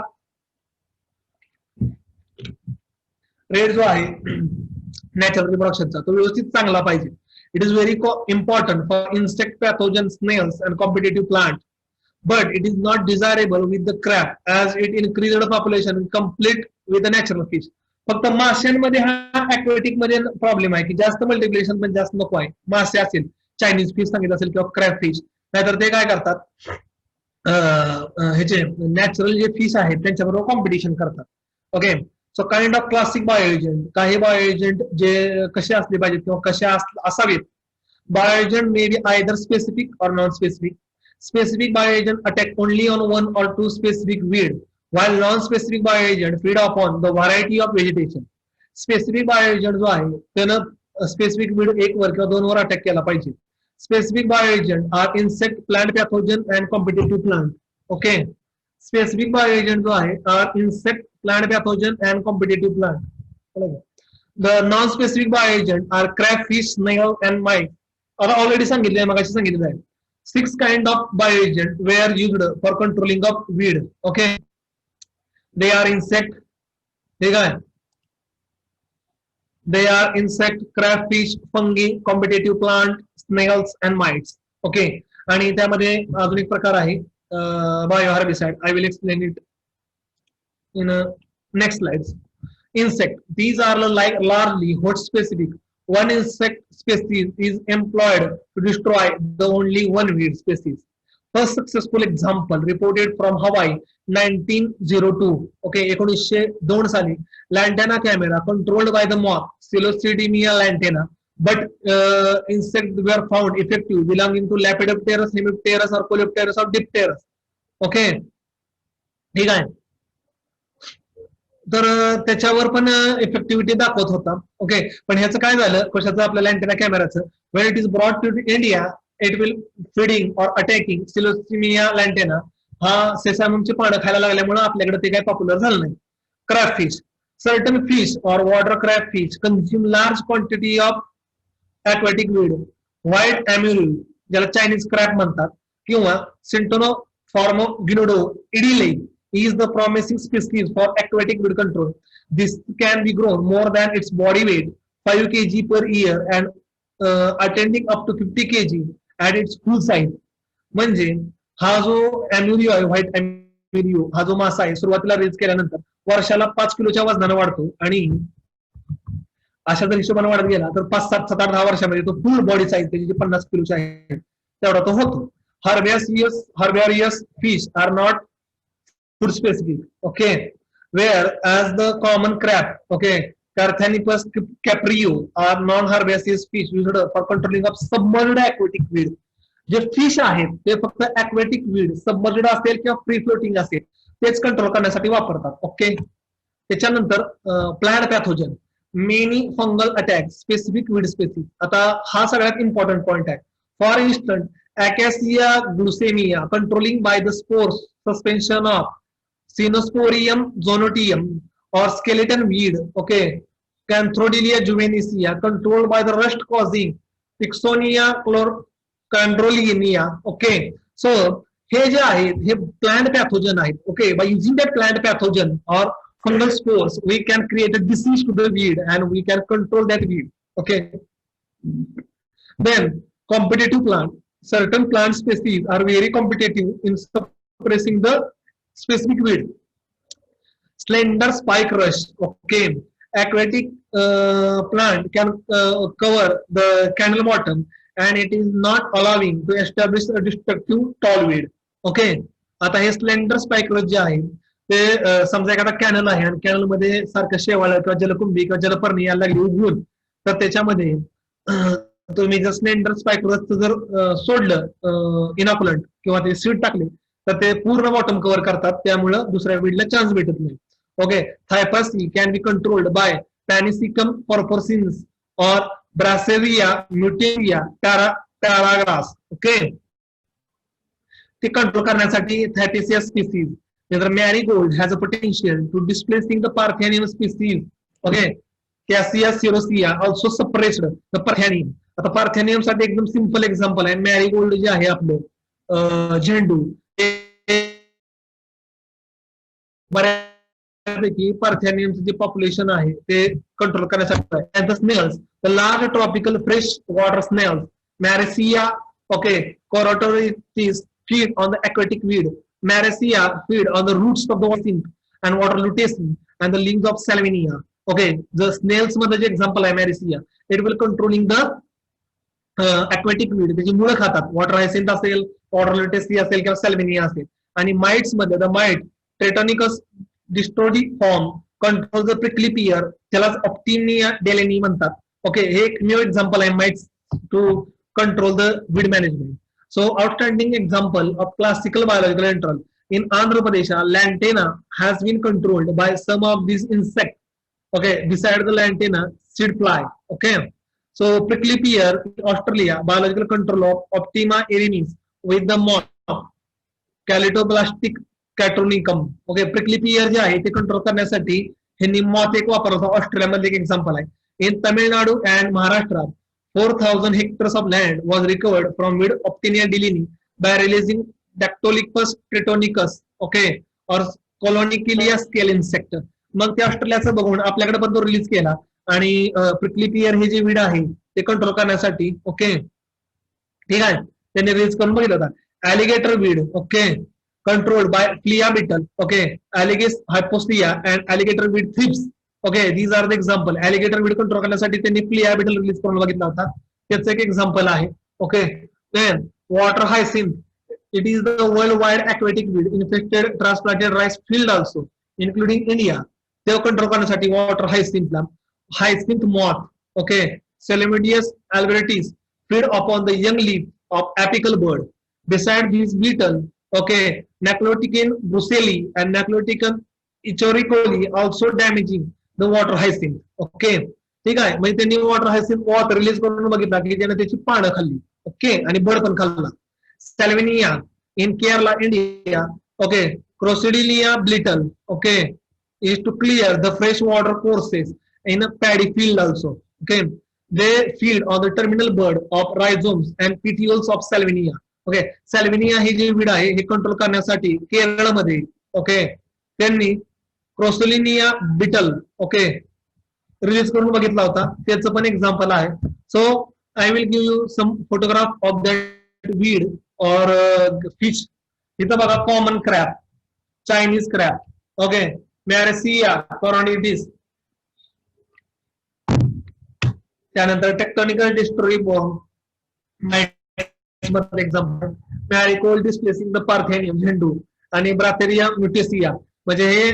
रेट जो आहे नॅचरल रिप्रोडक्शनचा तो व्यवस्थित चांगला पाहिजे. It is very important for insect pathogens, snails, and competitive plants, but it is not desirable with the crab as it increases the population complete with the natural fish. फक्त माशांमध्ये हा aquatic मध्ये problem आहे की जास्त multiplication पण जास्त नको आहे. मासे असेल, चायनीज फिश सांगितलं असेल किंवा क्रॅब फिश, नाहीतर ते काय करतात, ह्याचे नॅचरल जे फिश आहेत त्यांच्याबरोबर कॉम्पिटिशन करतात. Okay, so kind of classic bio agent, काही बायो एजंट जे कसे असले पाहिजेत किंवा कशा असावेत. Bio agent may be either specific or non specific. Specific bioagent attack only on one or two specific weed, while non-specific bioagent feed upon the variety of vegetation. Specific bioagent जो आहे त्यानं स्पेसिफिक वीड एक वर किंवा दोन वर attack केला पाहिजे. Specific bioagent are insect, plant pathogen and competitive plant. Okay, specific bioagent जो आहे are insect, plant pathogen and competitive plant. The non-specific bioagent are crayfish, snail and mites. आता ऑलरेडी सांगितलं आहे, मगाशी सांगितलं आहे. 6 kind of bioagent were used for controlling of weed. Okay, they are insect, they are insect, crayfish, fungi, competitive plant, snails and mites. Okay, आणि त्यामध्ये अजून एक प्रकार आहे bio herbicide. I will explain it in next slides. Insect, these are like largely hot specific. One insect species is employed to destroy the only one weed species. First successful example reported from Hawaii 1902. Okay, 1902 साली lantana camera controlled by the moth Psilocybina lantana, but insects were found effective belonging to Lepidopterus, Hemipterus or Coleopterus or Dipterus. Okay, ठीक आहे. तर त्याच्यावर पण इफेक्टिव्हिटी दाखवत होता. Okay, पण ह्याचं काय झालं कशाचं आपल्याला अँटेना कॅमेराचं, when it is brought to India it will feeding or attacking Psilocybina lantana. हा सेसाममची पानं खायला लागल्यामुळे आपल्याकडे ते काय पॉप्युलर झालं नाही. क्रॅबफिश, certain fish or water crayfish consume large quantity of aquatic weed. White amurule, ज्याला चायनीज क्रॅब म्हणतात, किंवा Centonophrogonido idile is the promising species for aquatic weed control. This can be grown more than its body weight, 5 kg per year, and attending up to 50 kg at its full size. म्हणजे हा जो अॅम्युरियो आहे, white अॅम्युरियो, हा जो मासा आहे सुरुवातीला raise केल्यानंतर वर्षाला 5 किलोच्या वजनाने वाढतो, आणि अशा जर हिशोबाने वाढत गेला तर 5, 7, 7, 8, 10 वर्षामध्ये तो फुल बॉडी साईज त्याची जी 50 किलोची आहे तेवढा तो होतो. Herbaceous fish are not food specific. Okay, whereas the common crab, okay, Carthanipus caprio are non-herbaceous fish used for controlling of submerged aquatic weed. जे फिश आहेत ते फक्त aquatic weed सबमर्ज्ड असेल किंवा फ्री फ्लोटिंग असेल तेच कंट्रोल करण्यासाठी वापरतात. ओके, त्याच्यानंतर plant pathogen, many fungal attack, specific weed species. आता हा सगळ्यात इम्पॉर्टंट पॉइंट आहे. For instant Acacia glucemia controlling by the spores suspension of Cynosporium zonotium or skeleton weed. Okay, Canthrodelia juvenica controlled by the rust causing Pixonia chlorocandrolinia. Okay, so हे जे आहेत हे plant pathogen आहेत. Okay, by using that plant pathogen or fungal spores we can create a disease to the weed and we can control that weed. Okay, then competitive plant. Certain plant species are very competitive in suppressing the specific weed. Slender spike rush. Okay, aquatic plant can cover the canal bottom and it is not allowing to establish a destructive tall weed. Okay, आता हे slender spike rush जे आहे ते समजा एखादा canal आहे आणि canal मध्ये सारखं शेवाळ किंवा जलकुंभी किंवा जलपर्णी यायला लागली उगवून, तर त्याच्यामध्ये तुम्ही जर स्लेंडर स्पाइक रस जर सोडलं इनॉक्युलंट किंवा ते सीड टाकले तर ते पूर्ण बॉटम कव्हर करतात, त्यामुळं दुसऱ्या वीडला चान्स भेटत नाही. ओके, थायपसी कॅन बी कंट्रोल्ड बाय पॅनिसिकम पर्पोसिन्स or Brachiaria mutica paragrass. Okay, ते कंट्रोल करण्यासाठी थायपेसिया species. Marigold has a potential to displacing the Parthenium species. Okay, Cassia cirrhosia also suppressed the Parthenium. आता पार्थेनियम साठी एकदम सिंपल एक्झाम्पल आहे मॅरीगोल्ड जे आहे आपलं झेंडू, बऱ्यापैकी पार्थेनियमचं जे पॉप्युलेशन आहे ते कंट्रोल करण्यासाठी. Snails, the large tropical fresh water snails Marisa, okay, cornuarietis feed on the aquatic weed. Maracia feed on the roots of the wasp and water lutein and the leaves of Salvinia. Okay जर snails मध्ये जे example आहे Marisa, it will controlling the aquatic weed, त्याची मुळं खातात. Water hyacinth असेल, ऑर्डरलेटेसी असेल किंवा सॅल्मिनिया असेल. आणि माइट्स मध्ये the mite Tetranychus desertorum form control the prickly pear, त्यालाच ऑप्टिनिया डेलेनी म्हणतात. ओके हे एक न्यू एक्झाम्पल आहे mites to control the weed management. So outstanding example of classical biological control in Andhra Pradesh, lantana has been controlled by some of these insects. Okay, beside the lantana, seed fly. Okay, so prickly pear in Australia, biological control of Optima erinis with the moth, Calitoblastic catronicum. Okay, prickly pear जे आहे ते control करण्यासाठी ह्यांनी moth एक वापरला. ऑस्ट्रेलियामध्ये एक example आहे. In Tamil Nadu and Maharashtra 4,000 hectares of land was recovered from weed Optinia delini by releasing Dactylopus tretonicus, okay, or Colonicalia scale insect. मग ते ऑस्ट्रेलियाचं बघून आपल्याकडे पण तो रिलीज केला आणि प्रिकली पियर हे जे वीड आहे ते कंट्रोल करण्यासाठी, ओके ठीक आहे, त्यांनी रिलीज करून बघितलं होता. Alligator weed, okay, controlled by flea beetle, okay, ॲलिगेस हायपोस्टिया and alligator weed thrips. Okay these are the example. Alligator weed control करण्यासाठी त्यांनी फ्लिया बिटल रिलीज करून बघितला होता, त्याचं एक एक्झाम्पल आहे. Okay then water hyacinth, it is the world wide aquatic weed infected transplanted rice field also including India. ते control करण्यासाठी वॉटर हायसिंथला hyacinth moth, okay, Celemidius albertis feed upon the young leaf of apical bird. Beside these beetle, okay, Nacloticon brucelli and Nacloticon ichoricoli also damaging the water hyacinth. Okay ठीक आहे, म्हणजे त्यांनी water hyacinth water release करून बघितला की त्याने त्याची पानं खाल्ली, ओके, आणि बर्ड पण खाल्ला. Salvinia in Kerala India, okay, क्रोसिडिलिया beetle, okay, is to clear the fresh water courses in a paddy field also. Okay, they feed on the terminal bud of rhizomes and petioles of Salvinia. Okay, Salvinia ही जी weed आहे हे control करण्यासाठी केरळमध्ये, okay, त्यांनी क्रोसोलिनिया beetle, okay, release करून बघितला होता, त्याचं पण एक्झाम्पल आहे. So I will give you some photograph of that weed or fish. इथं बघा common crab, Chinese crab, okay, Marisa cornuarietis, त्यानंतर टेक्टोनिकल desertorum bomb example, marigold displacing the Parthenium झेंडू आणि ब्राथेरिया म्युटेसिया. म्हणजे हे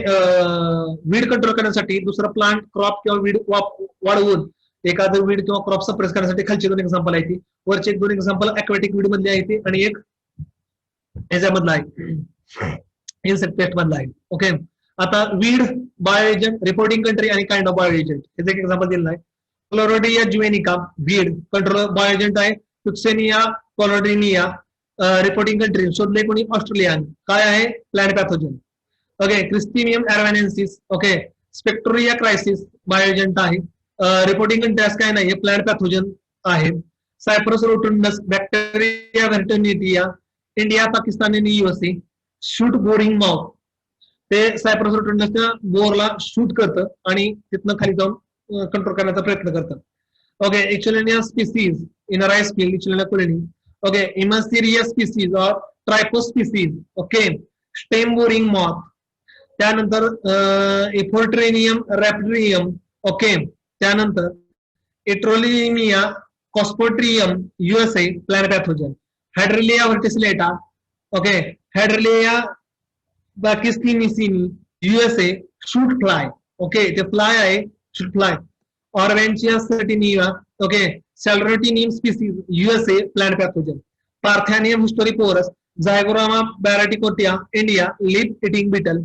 वीड कंट्रोल करण्यासाठी दुसरा प्लांट क्रॉप किंवा वीड वाढवून एखादं वीड किंवा क्रॉप सप्रेस करण्यासाठी खालची दोन एक्झाम्पल आहे ती, वरचे एक दोन एक्झाम्पल अक्वॅटिक वीड मधले आहे ते आणि एक ह्याच्यामधला आहे इन्सेक्ट पेस्ट मधला आहे. ओके आता weed bio agent, reporting country आणि काइंड ऑफ बायो एजंट याचं एक एक्झाम्पल दिलेलं आहे. क्लोरोडिया ज्युएनिका वीड कंट्रोल बायो एजंट आहे. सुक्सेनिया क्लोरोडिनिया रिपोर्टिंग कंट्री शोधले कोणी, ऑस्ट्रेलियन, काय आहे प्लॅंट पॅथोजन. ओके क्रिस्टिमियम एरवानेन्सिस, ओके, स्पेक्टोरिया क्रायसिस बायो एजंट आहे. रिपोर्टिंग कंट्री काय नाही प्लॅंट पॅथोजन आहे. सायप्रस रोटुंडस बॅक्टेरिया व्हर्टोनिटिया इंडिया पाकिस्तान आणि युएसए. शूट बोरिंग माउथ, ते सायप्रस रोटुंडसच्या बोरला शूट करतं आणि तिथनं खाली जाऊन कंट्रोल करण्याचा प्रयत्न करतात. ओके इचुलिनिया स्पीसीज इन राईस फील्ड, इचुलिनिया कोलिनी. ओके इमसिरिया स्पीसीज और ट्रायपो species, okay, stem boring moth. त्यानंतर इफोर्ट्रेनियम रॅप्ट्रियम, ओके, त्यानंतर एट्रोलिमिया कॉस्पोट्रियम USA plant pathogen. Hydrilla verticillata, okay, Hydrilla बाकिस्टिनिसिनी युएसए शूट फ्लाय, ओके, ते फ्लाय आहे शूट फ्लाय. ऑर्वेंचिया सर्टिनिया, okay, Sclerotinia species USA plant pathogen. Parthenium hysterophorus Zygogramma बॅराटिकोटिया India leaf eating beetle.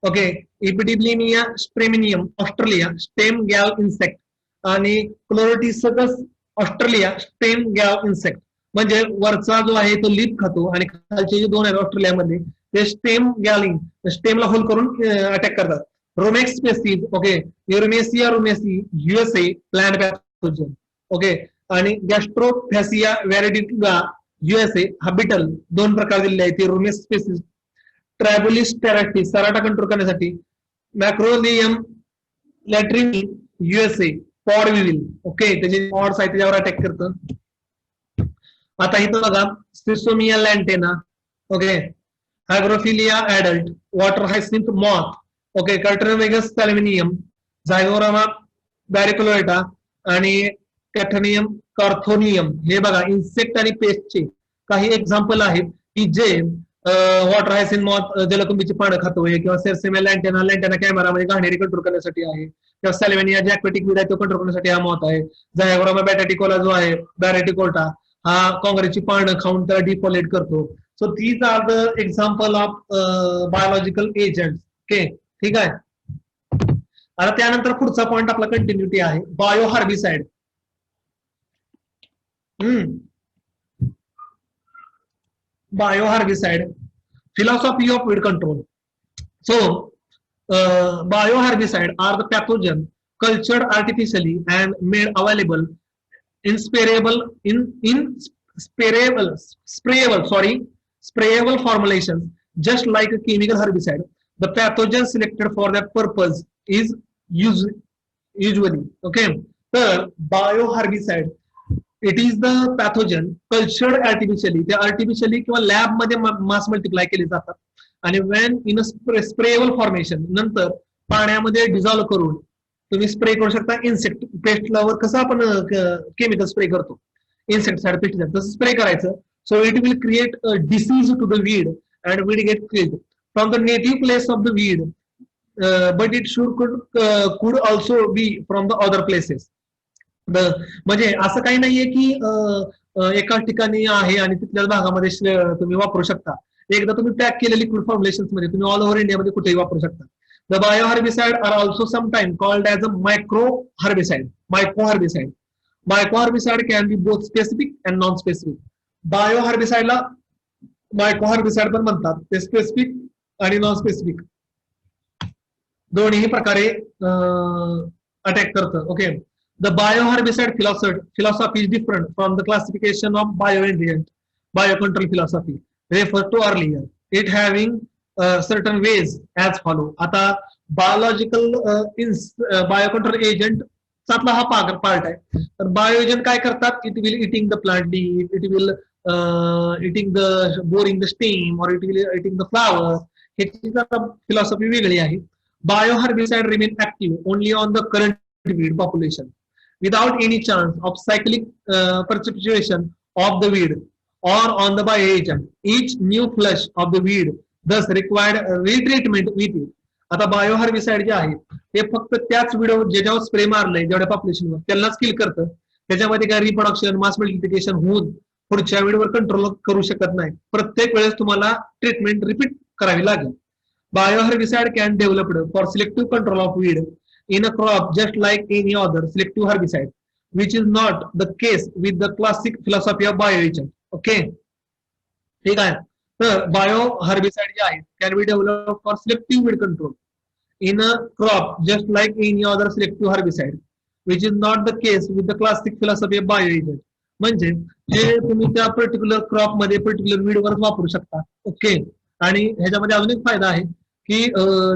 Okay Epiblema strenuana Australia stem gall insect आणि क्लोरोटिसकस Australia stem gall insect. म्हणजे वरचा जो आहे तो लीफ खातो आणि खालचे जे दोन आहेत ऑस्ट्रेलियामध्ये ते स्टेम गॅलिंग, स्टेमला होल करून अटॅक करतात. रोमेक्स स्पेसीज, ओके, युरमेसिया रोमेसी युएसए प्लॅंट पॅथोजन. ओके आणि गॅस्ट्रोफॅसिया व्हॅरिडिका युएसए हा बिटल, दोन प्रकार दिलेले आहेत ते रोमेक्स स्पेसीज. ट्रायबोलिस टेराटिस सराटा कंट्रोल करण्यासाठी. मॅक्रोलियम लॅट्रिनी युएसए पॉड विविल, ओके, त्याचे पॉड्स आहेत त्याच्यावर अटॅक करतं. आता इथं बघा सिसोमिया लॅन्टेना, ओके, हायग्रोफिलिया adult, water hyacinth moth, okay, कर्टरवेगस सॅल्विनियम, झायगोरामा बॅरिकुलोएटा आणि कॅथनियम कॉर्थोनियम हे बघा इन्सेक्ट आणि पेस्टचे काही एक्झाम्पल आहेत की जे वॉटर हायसिन मॉथ जलकुंभीची पानं खातोय किंवा सेरसेमे लँटेना लँटेना कॅमेरामध्ये घाणेरी कंट्रोल करण्यासाठी आहे किंवा सॅल्वेनिया जे ॲक्वेटिक वीड आहे तो कंट्रोल करण्यासाठी हा मॉथ आहे. झायगोरामा बॅटॅटिकोला जो आहे बॅरेटिकोल्टा हा काँग्रेसची पानं खाऊन त्याला डिफॉलेट करतो. So these are the example of biological agent. Okay ठीक आहे. आता त्यानंतर पुढचा पॉईंट आपला कंटिन्युटी आहे bio herbicide. Bio herbicide philosophy of weed control. So bio herbicide are the pathogen cultured artificially and made available in sprayable formulations just like a chemical herbicide. The pathogen selected for that purpose is usually okay. तर bio herbicide it is the pathogen cultured artificially, ते artificially किंवा lab मध्ये मास multiply केले जातात आणि Wien in स्प्रेएबल formation नंतर पाण्यामध्ये dissolve करून तुम्ही स्प्रे करू शकता. इन्सेक्ट पेस्टलावर कसं आपण केमिकल स्प्रे करतो इन्सेक्टिसाइड पेस्ट तसं स्प्रे करायचं. So it will create a disease to the weed and weed get killed from the native place of the weed, but it could also be from the other places. म्हणजे असं काही नाहीये की एका ठिकाणी आहे आणि तिथल्याच भागामध्ये तुम्ही वापरू शकता. एकदा तुम्ही पॅक केलेली लिक्विड फॉर्म्युलेशन मध्ये तुम्ही ऑल ओव्हर इंडियामध्ये कुठेही वापरू शकता. The bio herbicide are also sometime called as a micro herbicide. Micro herbicide can be both specific and non specific. Bio हर्बिसाइडला मायक्रो हर्बिसाइड पण म्हणतात, ते स्पेसिफिक आणि नॉन स्पेसिफिक दोन्ही प्रकारे अटॅक करतं. Okay. The bioherbicide philosophy is different from the classification of bioingredient biocontrol philosophy referred to earlier. It having certain ways as follow. आता biological biocontrol agent सातला हा पार्ट आहे. तर बायो एजंट काय करतात? It will eating the plant leaf, it will eating the boring the stem और it will eating the flower. ह्याची philosophy वेगळी आहे. Bio herbicide remain active only on the current weed population without any chance of cyclic perpetuation of the weed or on the bioagent. Each new flush of the weed thus required retreatment with it. आता bio herbicide जे आहे ते फक्त त्याच widow ज्याच्यावर spray मारलंय जेवढ्या पॉप्युलेशनवर त्यालाच किल करतं. त्याच्यामध्ये काय रिप्रोडक्शन मास मल्टिप्लिकेशन होऊन पुढच्या विडवर कंट्रोल करू शकत नाही. प्रत्येक वेळेस तुम्हाला ट्रीटमेंट रिपीट करावी लागेल. Bio herbicide can developed for selective control of weed in a crop just like any other selective herbicide, which is not the case with the classic philosophy of bioagent. Okay, ठीक आहे. तर bio herbicide जे आहे can be developed for selective weed control in a crop just like any other selective herbicide, which is not the case with the classic philosophy of bioagent. म्हणजे जे तुम्ही त्या particular crop मध्ये particular weed वरच वापरू शकता. Okay. आणि ह्याच्यामध्ये अजून एक फायदा आहे की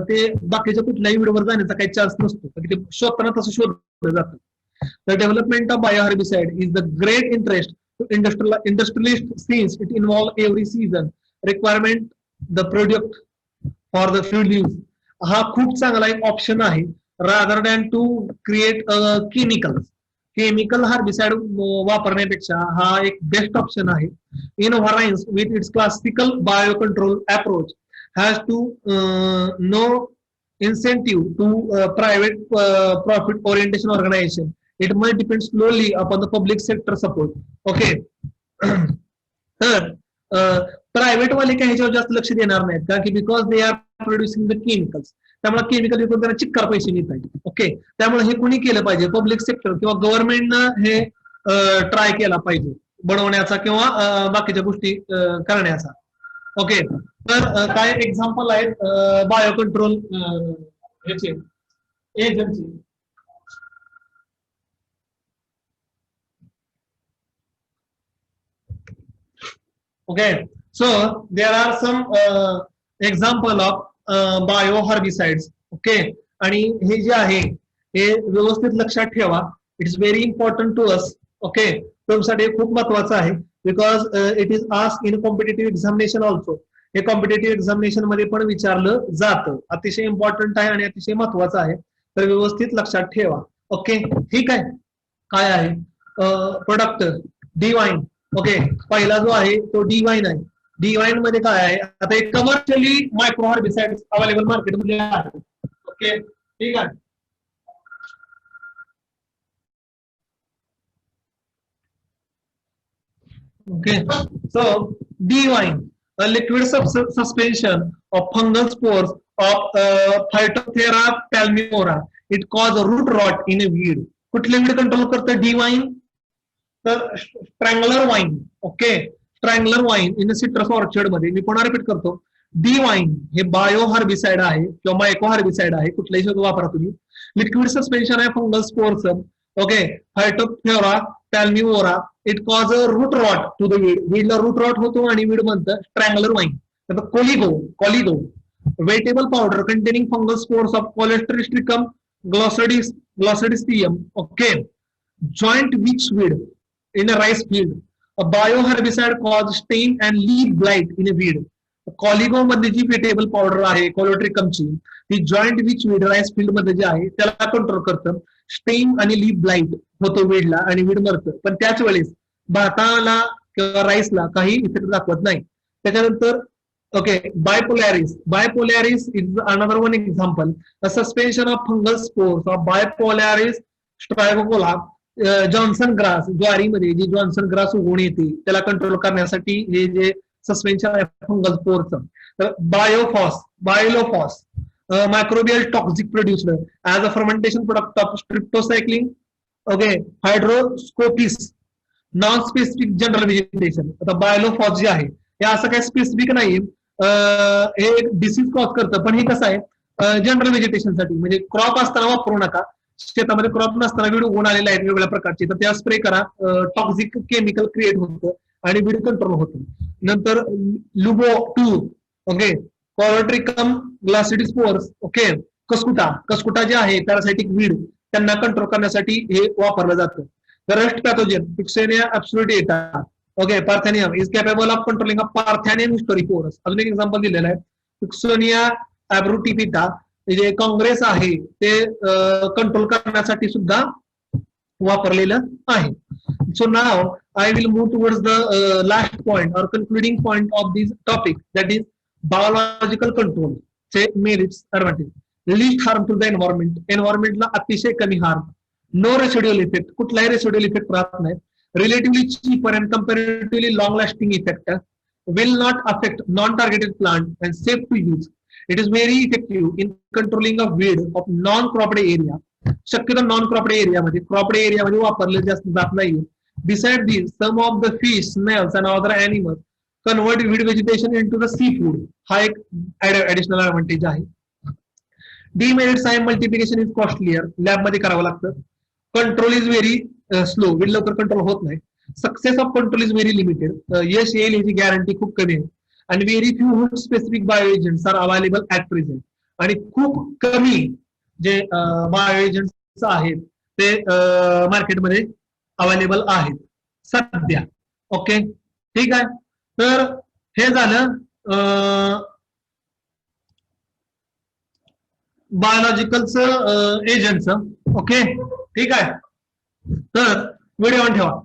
ते बाकीच्या कुठल्याही व्हिडिओवर जाण्याचा काही चान्स नसतो, ते शोधताना तसं शोधलं जातं. The development of bio herbicide is the great interest to industrialist since it involve every season requirement the product for the field use. हा खूप चांगला एक ऑप्शन आहे rather than to create chemical herbicide वापरण्यापेक्षा हा एक बेस्ट ऑप्शन आहे. In variance with its classical bio control approach has to no incentive to private profit orientation organization. It must depend slowly upon the public sector support. Okay. तर private वाले काही ह्याच्यावर जास्त लक्ष देणार नाहीत कारण की because they are producing the chemicals. त्यामुळे केमिकल विकून त्यांना चिक्कार पैसे मिळत आहेत. ओके. त्यामुळे हे कुणी केलं पाहिजे? पब्लिक सेक्टर किंवा गव्हर्नमेंटनं हे ट्राय केला पाहिजे बनवण्याचा किंवा बाकीच्या गोष्टी करण्याचा. ओके. तर काय एक्झाम्पल आहेत बायो कंट्रोल याचे एजंटचे. Okay. So there are some example of bio herbicides. Okay. आणि हे जे आहे हे व्यवस्थित लक्षात ठेवा. It is very important to us. Okay. तुमच्यासाठी खूप महत्वाचं आहे because it is asked in competitive examination also. हे कॉम्पिटेटिव्ह एक्झामिनेशन मध्ये पण विचारलं जातं. अतिशय इम्पॉर्टंट आहे आणि अतिशय महत्वाचं आहे. तर व्यवस्थित लक्षात ठेवा. ओके, ठीक आहे. काय आहे प्रोडक्ट डिवाइन. ओके, पहिला जो आहे तो डिवाइन आहे. डिवाइन मध्ये काय आहे, आता एक कमर्शियली मायक्रो हर्बिसाइड अवेलेबल मार्केटमध्ये आहे. ओके, ठीक आहे. Okay, so D-wine, a liquid suspension of fungal spores of Phytophthora palmivora. It causes root rot in a weed. कुठले वीड कंट्रोल करतं D-wine? तर strangler vine. Okay, strangler vine in citrus orchard मध्ये. मी पुन्हा repeat करतो. D-wine हे bio herbicide आहे किंवा मायको हर्बिसाइड आहे. कुठलाही शब्द वापरा तुम्ही. लिक्विड सस्पेन्शन आहे फंगल स्पोर्स. ओके, फायटोफ्लोरा पॅल्मिवोरा. It cause a root rot to the weed. वीडला रूट रॉट होतो आणि वीड म्हणतं strangler vine. Collego wettable powder containing fungal spores of कोलेस्ट्रिस्ट्रिकम ग्लॉसडिस्टियम. Okay, joint witchweed in a rice field. A bioherbicide cause stain and leaf blight in a weed. कॉलिगो मध्ये जी wettable powder आहे कोलोट्रिकमची, ती joint विचवीड rice field मध्ये जे आहे त्याला control करतं. स्टेन आणि लीफ ब्लाइट होतो वीडला आणि वीड मरतं. पण त्याच वेळेस भाताला किंवा राईसला काही इफेक्ट दाखवत नाही. त्याच्यानंतर ओके, बायपोलॅरिस is another one example. A suspension of fungal spores of बायपोलॅरिस स्ट्रायगोला. जॉन्सन ग्रास, ज्वारीमध्ये जी जॉन्सन ग्रास उगवून येते त्याला कंट्रोल करण्यासाठी हे जे सस्पेन्शन आहे फंगल स्पोर्सचं. तर बायोलोफॉस microbial toxic produced as a fermentation product of streptocycline. Okay, hydroscopis, non-specific general vegetation. आता बायोलोफॉस जे आहे हे असं काही स्पेसिफिक नाही, हे एक डिसीज कॉज करतं, पण हे कसं आहे जनरल व्हेजिटेशनसाठी. म्हणजे क्रॉप असताना वापरू नका. शेतामध्ये क्रॉप नसताना वीड उगवून आलेले आहेत वेगवेगळ्या प्रकारचे, तर त्या स्प्रे करा. टॉक्सिक केमिकल क्रिएट होतं आणि वीड कंट्रोल होतं. नंतर लुबो 2. ओके, कॉलोट्रिकम ग्लासिडिस्पोर्स. ओके, कसकुटा जे आहे पॅरासाइटिक वीड त्यांना कंट्रोल करण्यासाठी हे वापरलं जातं. द रस्ट पॅथोजन पिक्सेनिया ऍब्सोल्युटेटा. Okay, parthenium is capable of controlling of parthenium हिस्टोरिकोरस. अजून एक एक्झाम्पल दिलेलं आहे, पिक्सेनिया ऍब्रुटिपिटा. जे काँग्रेस आहे ते कंट्रोल करण्यासाठी सुद्धा वापरलेलं आहे. So now I will move towards the last point or concluding point of this topic, that is biological control चे merits, advantage. Least harm to the environment. Environment ला अतिशय कमी harm. No residual effect. कुठलाही residual effect राहत नाही. Relatively cheaper and comparatively long lasting effect. Will not affect non-targeted plant and safe to use. It is very effective in controlling of weed of non-cropped area. शक्यतो non cropped एरियामध्ये, cropped एरियामध्ये वापरले जास्त जात नाही. Besides this, some of the fish, snails and other animals convert weed vegetation into the seafood. हा एक additional advantage आहे. Demerits आहे मल्टिप्लिकेशन इज कॉस्टलियर. लॅब मध्ये करावं लागतं. Control is very slow. Weed लवकर कंट्रोल होत नाही. Success of control is very limited. यश येईल याची गॅरंटी खूप कमी आहे. आणि very few specific bio agents are available at present. आणि खूप कमी जे बायो एजंट्स आहेत ते मार्केटमध्ये अवेलेबल आहेत सध्या. ओके, ठीक आहे. तर हे झालं बायोलॉजिकलचं एजंटचं. ओके, ठीक आहे. तर व्हिडिओ ऑन ठेवा.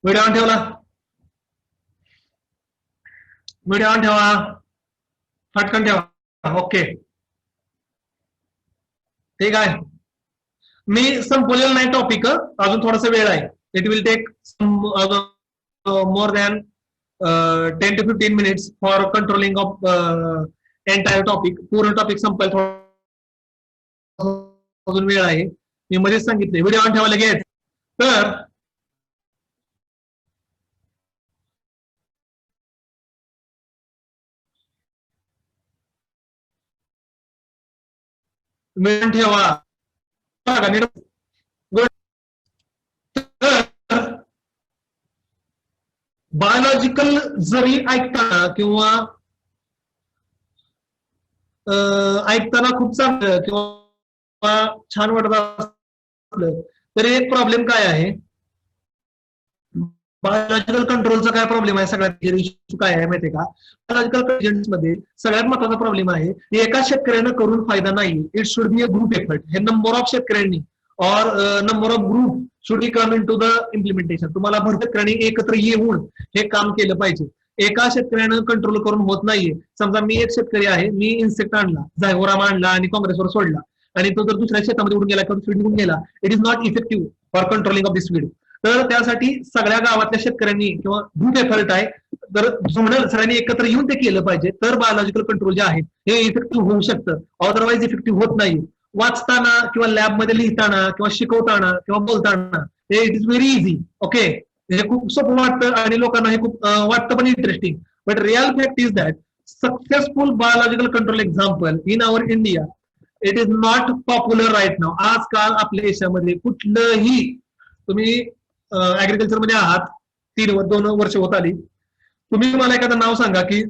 व्हिडिओ ऑन ठेवला. व्हिडिओ ऑन ठेवा, फटकन ठेवा. ओके, ठीक आहे. मी संपवलेलं नाही टॉपिक, अजून थोडासा वेळ आहे. It will take more than 10 to 15 minutes for controlling of entire topic. पूर्ण टॉपिक संपायला अजून वेळ आहे. मी मध्येच सांगितले व्हिडिओ ऑन ठेवा लगेच. तर वेळ ठेवा. बायोलॉजिकल जरी ऐकताना किंवा ऐकताना खूप चांगलं किंवा छान वाटत असलं तर एक प्रॉब्लेम काय आहे, बायोलॉजिकल कंट्रोलचा काय प्रॉब्लेम आहे, सगळ्यात इश्यू काय आहे माहितीये का, बायोलॉजिकल एजंट्स मध्ये सगळ्यात महत्वाचा प्रॉब्लेम आहे, एका शेतकऱ्यानं करून फायदा नाही. It should be a group effort. हे नंबर ऑफ शेतकऱ्यांनी or number of group should be come in to the implementation. तुम्हाला भरपूर शेतकऱ्यांनी एकत्र येऊन हे काम केलं पाहिजे. एका शेतकऱ्यानं कंट्रोल करून होत नाहीये. समजा मी एक शेतकरी आहे, मी इन्सेक्ट आणला, जायगोरामा आणला आणि काँग्रेसवर सोडला, आणि तो जर दुसऱ्या शेतामध्ये उडून गेला किंवा स्वीड निघून गेला, it is not effective for controlling of this weed. तर त्यासाठी सगळ्या गावातल्या शेतकऱ्यांनी किंवा ग्रुप एफर्ट आहे, तर जुळणं सगळ्यांनी एकत्र येऊन ते केलं पाहिजे, तर बायोलॉजिकल कंट्रोल जे आहे हे इफेक्टिव्ह होऊ शकतं. अदरवाईज इफेक्टिव्ह होत नाही. वाचताना किंवा लॅबमध्ये लिहिताना किंवा शिकवताना किंवा बोलताना हे it is very easy. Okay, हे खूप सोपं वाटतं आणि लोकांना हे खूप वाटतं पण interesting. But real fact is that successful biological control example in our India, it is not popular right now. आजकाल आपल्या देशामध्ये कुठलंही, तुम्ही ऍग्रिकल्चर मध्ये आहात, 2 वर्ष होत आली, तुम्ही मला एखादं नाव सांगा की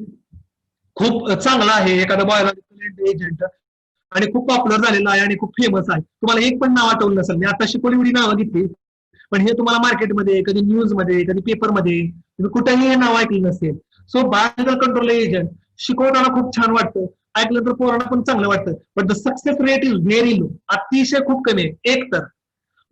खूप चांगला आहे एखादा बायोलॉजिकल एजंट आणि खूप पॉप्युलर झालेला आहे आणि खूप फेमस आहे, तुम्हाला एक पण नाव आठवलं नसेल. मी आता शिकवली एवढी नावं घेतली, पण हे तुम्हाला मार्केटमध्ये, कधी न्यूज मध्ये, कधी पेपरमध्ये, तुम्ही कुठेही हे नाव ऐकलं नसेल. सो बायोलॉजिकल कंट्रोल एजंट शिकवताना खूप छान वाटतं, ऐकलं तर पोरांना पण चांगलं वाटतं, but the success rate is very low. अतिशय खूप कमी आहे. एक तर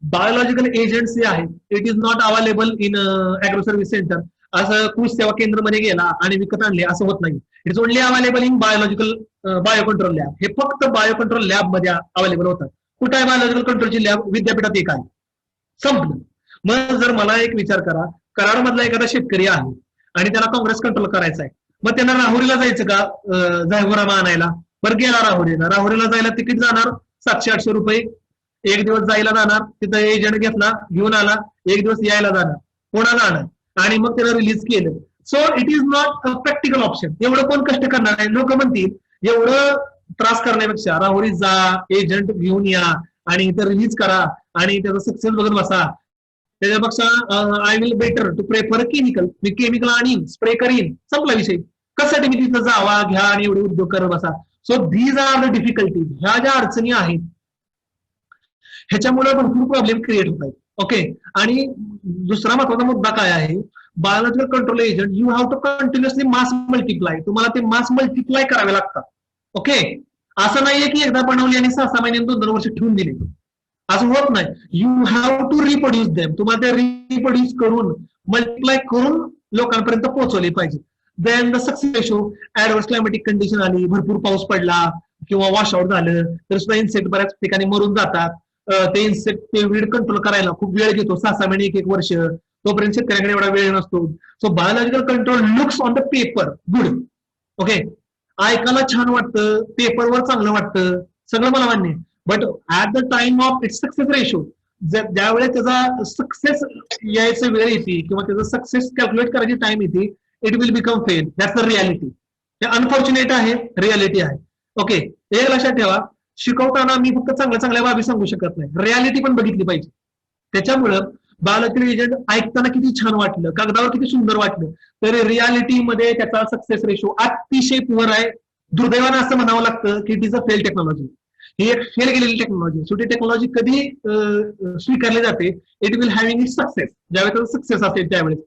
बायोलॉजिकल एजंट्स जे आहेत, it is not available in agro service centre. असं कृषी सेवा केंद्रामध्ये गेला आणि विकत आणले असं होत नाही. It is only available in biological bio control lab. हे फक्त बायो कंट्रोल लॅब मध्ये अवेलेबल होतात. कुठं आहे बायोलॉजिकल कंट्रोलची लॅब? विद्यापीठात एक आहे, संपलं. मग जर मला एक विचार करा, कराड मधला एखादा शेतकरी आहे आणि त्याला काँग्रेस कंट्रोल करायचा आहे, मग त्यांना राहुरीला जायचं का जायगोरामा आणायला? बरं, गेला राहुरीला, राहुरीला जायला तिकीट जाणार 700-800 रुपये. एक दिवस जायला जाणार, तिथं एजंट घेतला, घेऊन आला, एक दिवस यायला जाणार, कोणाला जाणार, आणि मग त्याला रिलीज केलं. So it is not a practical option. एवढं कोण कष्ट करणार आहे? लोक म्हणतील एवढं त्रास करण्यापेक्षा राहुरी जा, एजंट घेऊन या आणि इथं रिलीज करा आणि त्याचा सक्सेस बघत बसा. त्याच्यापेक्षा I will better to prefer chemical. मी केमिकल आणीन, स्प्रे करीन, संपला विषय. कशासाठी मी तिथं जावा, घ्या आणि एवढे उद्योग करत बसा? So these are the difficulties. ह्या ज्या अडचणी आहेत ह्याच्यामुळे भरपूर प्रॉब्लेम क्रिएट होत आहेत. ओके, आणि दुसरा महत्वाचा मुद्दा काय आहे, biological control agent you have to continuously mass multiply. तुम्हाला ते मास मल्टिप्लाय करावे लागतात. ओके, असं नाहीये की एकदा बनवली आणि 6-6 महिने 2-2 वर्ष ठेवून दिले, असं होत नाही. You have to reproduce them. तुम्हाला ते रिप्रोड्यूस करून, मल्टिप्लाय करून लोकांपर्यंत पोहोचवले पाहिजे. Then the success ratio, adverse climatic condition आली, भरपूर पाऊस पडला किंवा वॉशआउट झालं तर सुद्धा इन्सेक्ट बऱ्याच ठिकाणी मरून जातात. ते इन्सेक्ट, ते वीड कंट्रोल करायला खूप वेळ घेतो, 6-6 महिने, 1-1 वर्ष. तोपर्यंत शेतकऱ्याकडे एवढा वेळ नसतो. So biological control looks on the paper good. Okay, ऐकायला छान वाटतं, पेपरवर चांगलं वाटतं, सगळं मला मान्य, but at the time of its success ratio, ज्यावेळेस त्याचा सक्सेस यायचं वेळ येते किंवा त्याचा सक्सेस कॅल्क्युलेट करायची टाइम येते, it will become fail. That's the reality. हे अनफॉर्च्युनेट आहे, रियालिटी आहे. ओके, हे लक्षात ठेवा. शिकवताना मी फक्त चांगल्या चांगल्या बाबी सांगू शकत नाही, रियालिटी पण बघितली पाहिजे. त्याच्यामुळं बायोलॉजिकल एजंट ऐकताना किती छान वाटलं, कागदावर किती सुंदर वाटलं, तर रियालिटीमध्ये त्याचा सक्सेस रेशो अतिशय पुअर आहे. दुर्दैवानं असं म्हणावं लागतं की it is a fail technology. ही एक फेल गेलेली टेक्नॉलॉजी. सो ती टेक्नॉलॉजी कधी स्वीकारली जाते? It will having it success, ज्यावेळेस सक्सेस असेल त्यावेळेस.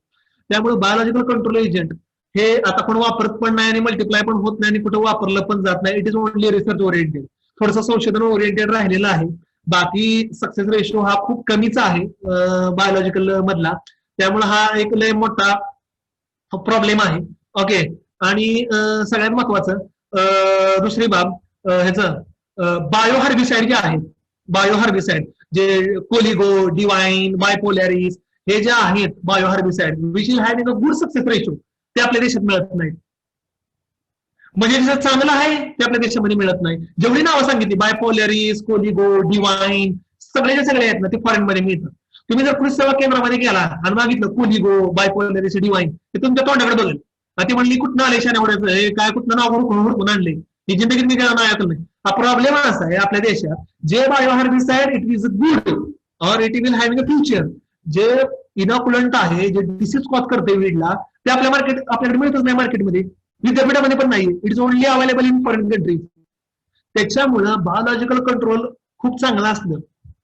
त्यामुळे बायोलॉजिकल कंट्रोल एजंट हे आता कोण वापरत पण नाही आणि मल्टिप्लाय पण होत नाही आणि कुठं वापरलं पण जात नाही. It is only research oriented, थोडंसं संशोधन ओरिएंटेड राहिलेलं आहे. बाकी सक्सेस रेशो हा खूप कमीचा आहे बायोलॉजिकल मधला. त्यामुळे हा एक लय मोठा प्रॉब्लेम आहे. ओके, आणि सगळ्यात महत्वाचं दुसरी बाब ह्याचं बायो हार्बिसाइड जे आहेत, बायो हार्बिसाइड जे कोलिगो, डिवाइन, बायपोलॅरिस, हे जे आहेत bio herbicide which is having a good success ratio, ते आपल्या देशात मिळत नाही. म्हणजे जे चांगलं आहे ते आपल्या देशामध्ये मिळत नाही. जेवढी नावं सांगितली, बायपोलॅरिस, कोलिगो, डिवाइन, सगळे सगळे आहेत ना, ते फॉरेन मध्ये मिळतात. तुम्ही जर कृषी सेवा केंद्रामध्ये गेला आणि मागितलं कोलिगो, बायपोलॅरिस, डिवाइन, ते तुमच्या तोंडाकडे बघेल. ती म्हणली कुठनं आले शाण्यावड्याचं, हे काय कुठनं नाव हुडकून आणले, ही जिंदगीत मी काय नाही ऐकलं नाही. हा प्रॉब्लेम असा आहे आपल्या देशात, जे bio herbicide it is good और it will having a future, जे इनॉक्युलंट आहे, जे डिसीज कॉज करते वीडला, ते आपल्याकडे मिळतच नाही मार्केटमध्ये, विद्यापीठामध्ये पण नाही. It is only available in foreign countries. त्याच्यामुळं बायोलॉजिकल कंट्रोल खूप चांगलं असलं,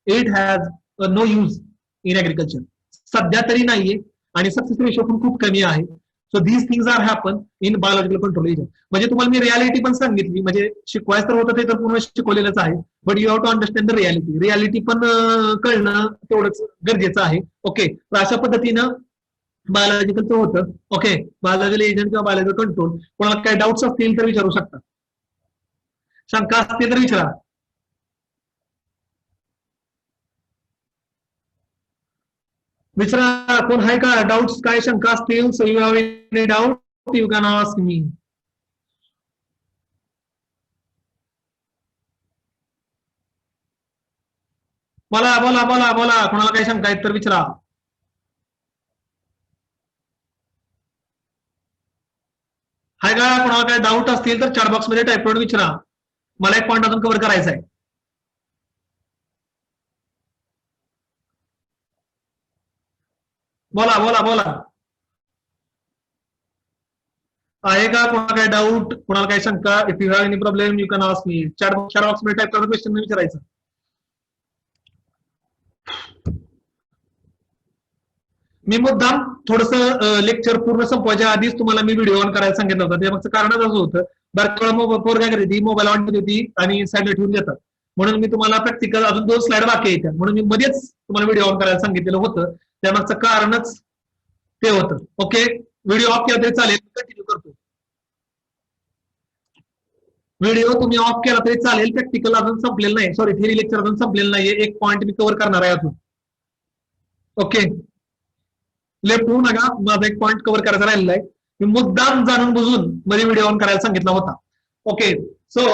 it has no use in agriculture. सध्या तरी नाहीये आणि सक्सेस रेशो पण खूप कमी आहे. So these things are happen in biological control agent. म्हणजे तुम्हाला मी रियालिटी पण सांगितली, म्हणजे शिकवायचं तर होतं ते तर पूर्ण शिकवलेलंच आहे, but you have to understand the reality. Reality पण कळणं तेवढंच गरजेचं आहे. ओके, तर अशा पद्धतीनं बायोलॉजिकलचं होतं. ओके, बायोलॉजिकल एजंट किंवा बायोलॉजिकल कंट्रोल. कोणाला काही डाऊट्स असतील तर विचारू शकता, शंका असतील तर विचारा. विचारा, कोण आहे का, डाऊट्स काय शंका असतील. So you have any doubt you can ask me. बोला बोला बोला बोला, कोणाला काही शंका आहेत तर विचारा. हाय का, कोणाला काही डाऊट असतील तर चॅट बॉक्स मध्ये टाईप करून विचारा. मला एक पॉईंट अजून कव्हर करायचा आहे. बोला बोला बोला. आहे का कोणाला काही डाऊट, कोणाला काही शंका. If you have any problem you can ask me. Chat box मध्ये टाईप करून क्वेश्चन विचारायचं. मी मुद्दाम थोडस लेक्चर पूर्ण संपवायच्या आधीच तुम्हाला मी व्हिडिओ ऑन करायला सांगितलं होतं. त्यामागचं कारणच असं होतं, बरं पोर काय करते, मोबाईल ऑन होती आणि साईडला ठेवून देतात. म्हणून मी तुम्हाला प्रॅक्टिकल अजून 2 स्लाइड बाकी येतात, म्हणून मी मध्येच तुम्हाला व्हिडिओ ऑन करायला सांगितलेलं होतं. त्यामागचं कारणच ते होतं. ओके, व्हिडिओ ऑफ केला तरी चालेल, कंटिन्यू करतो. व्हिडिओ तुम्ही ऑफ केला तरी चालेल, प्रॅक्टिकल अजून संपलेलं नाही, सॉरी थिअरी लेक्चर अजून संपलेलं नाहीये. एक पॉईंट मी कव्हर करणार आहे अजून. ओके, लेफ्ट होऊ नका, माझा एक पॉईंट कव्हर करायचा राहिलेला आहे. मी मुद्दाम जाणून बुजून मध्ये व्हिडिओ ऑन करायला सांगितला होता. Okay, so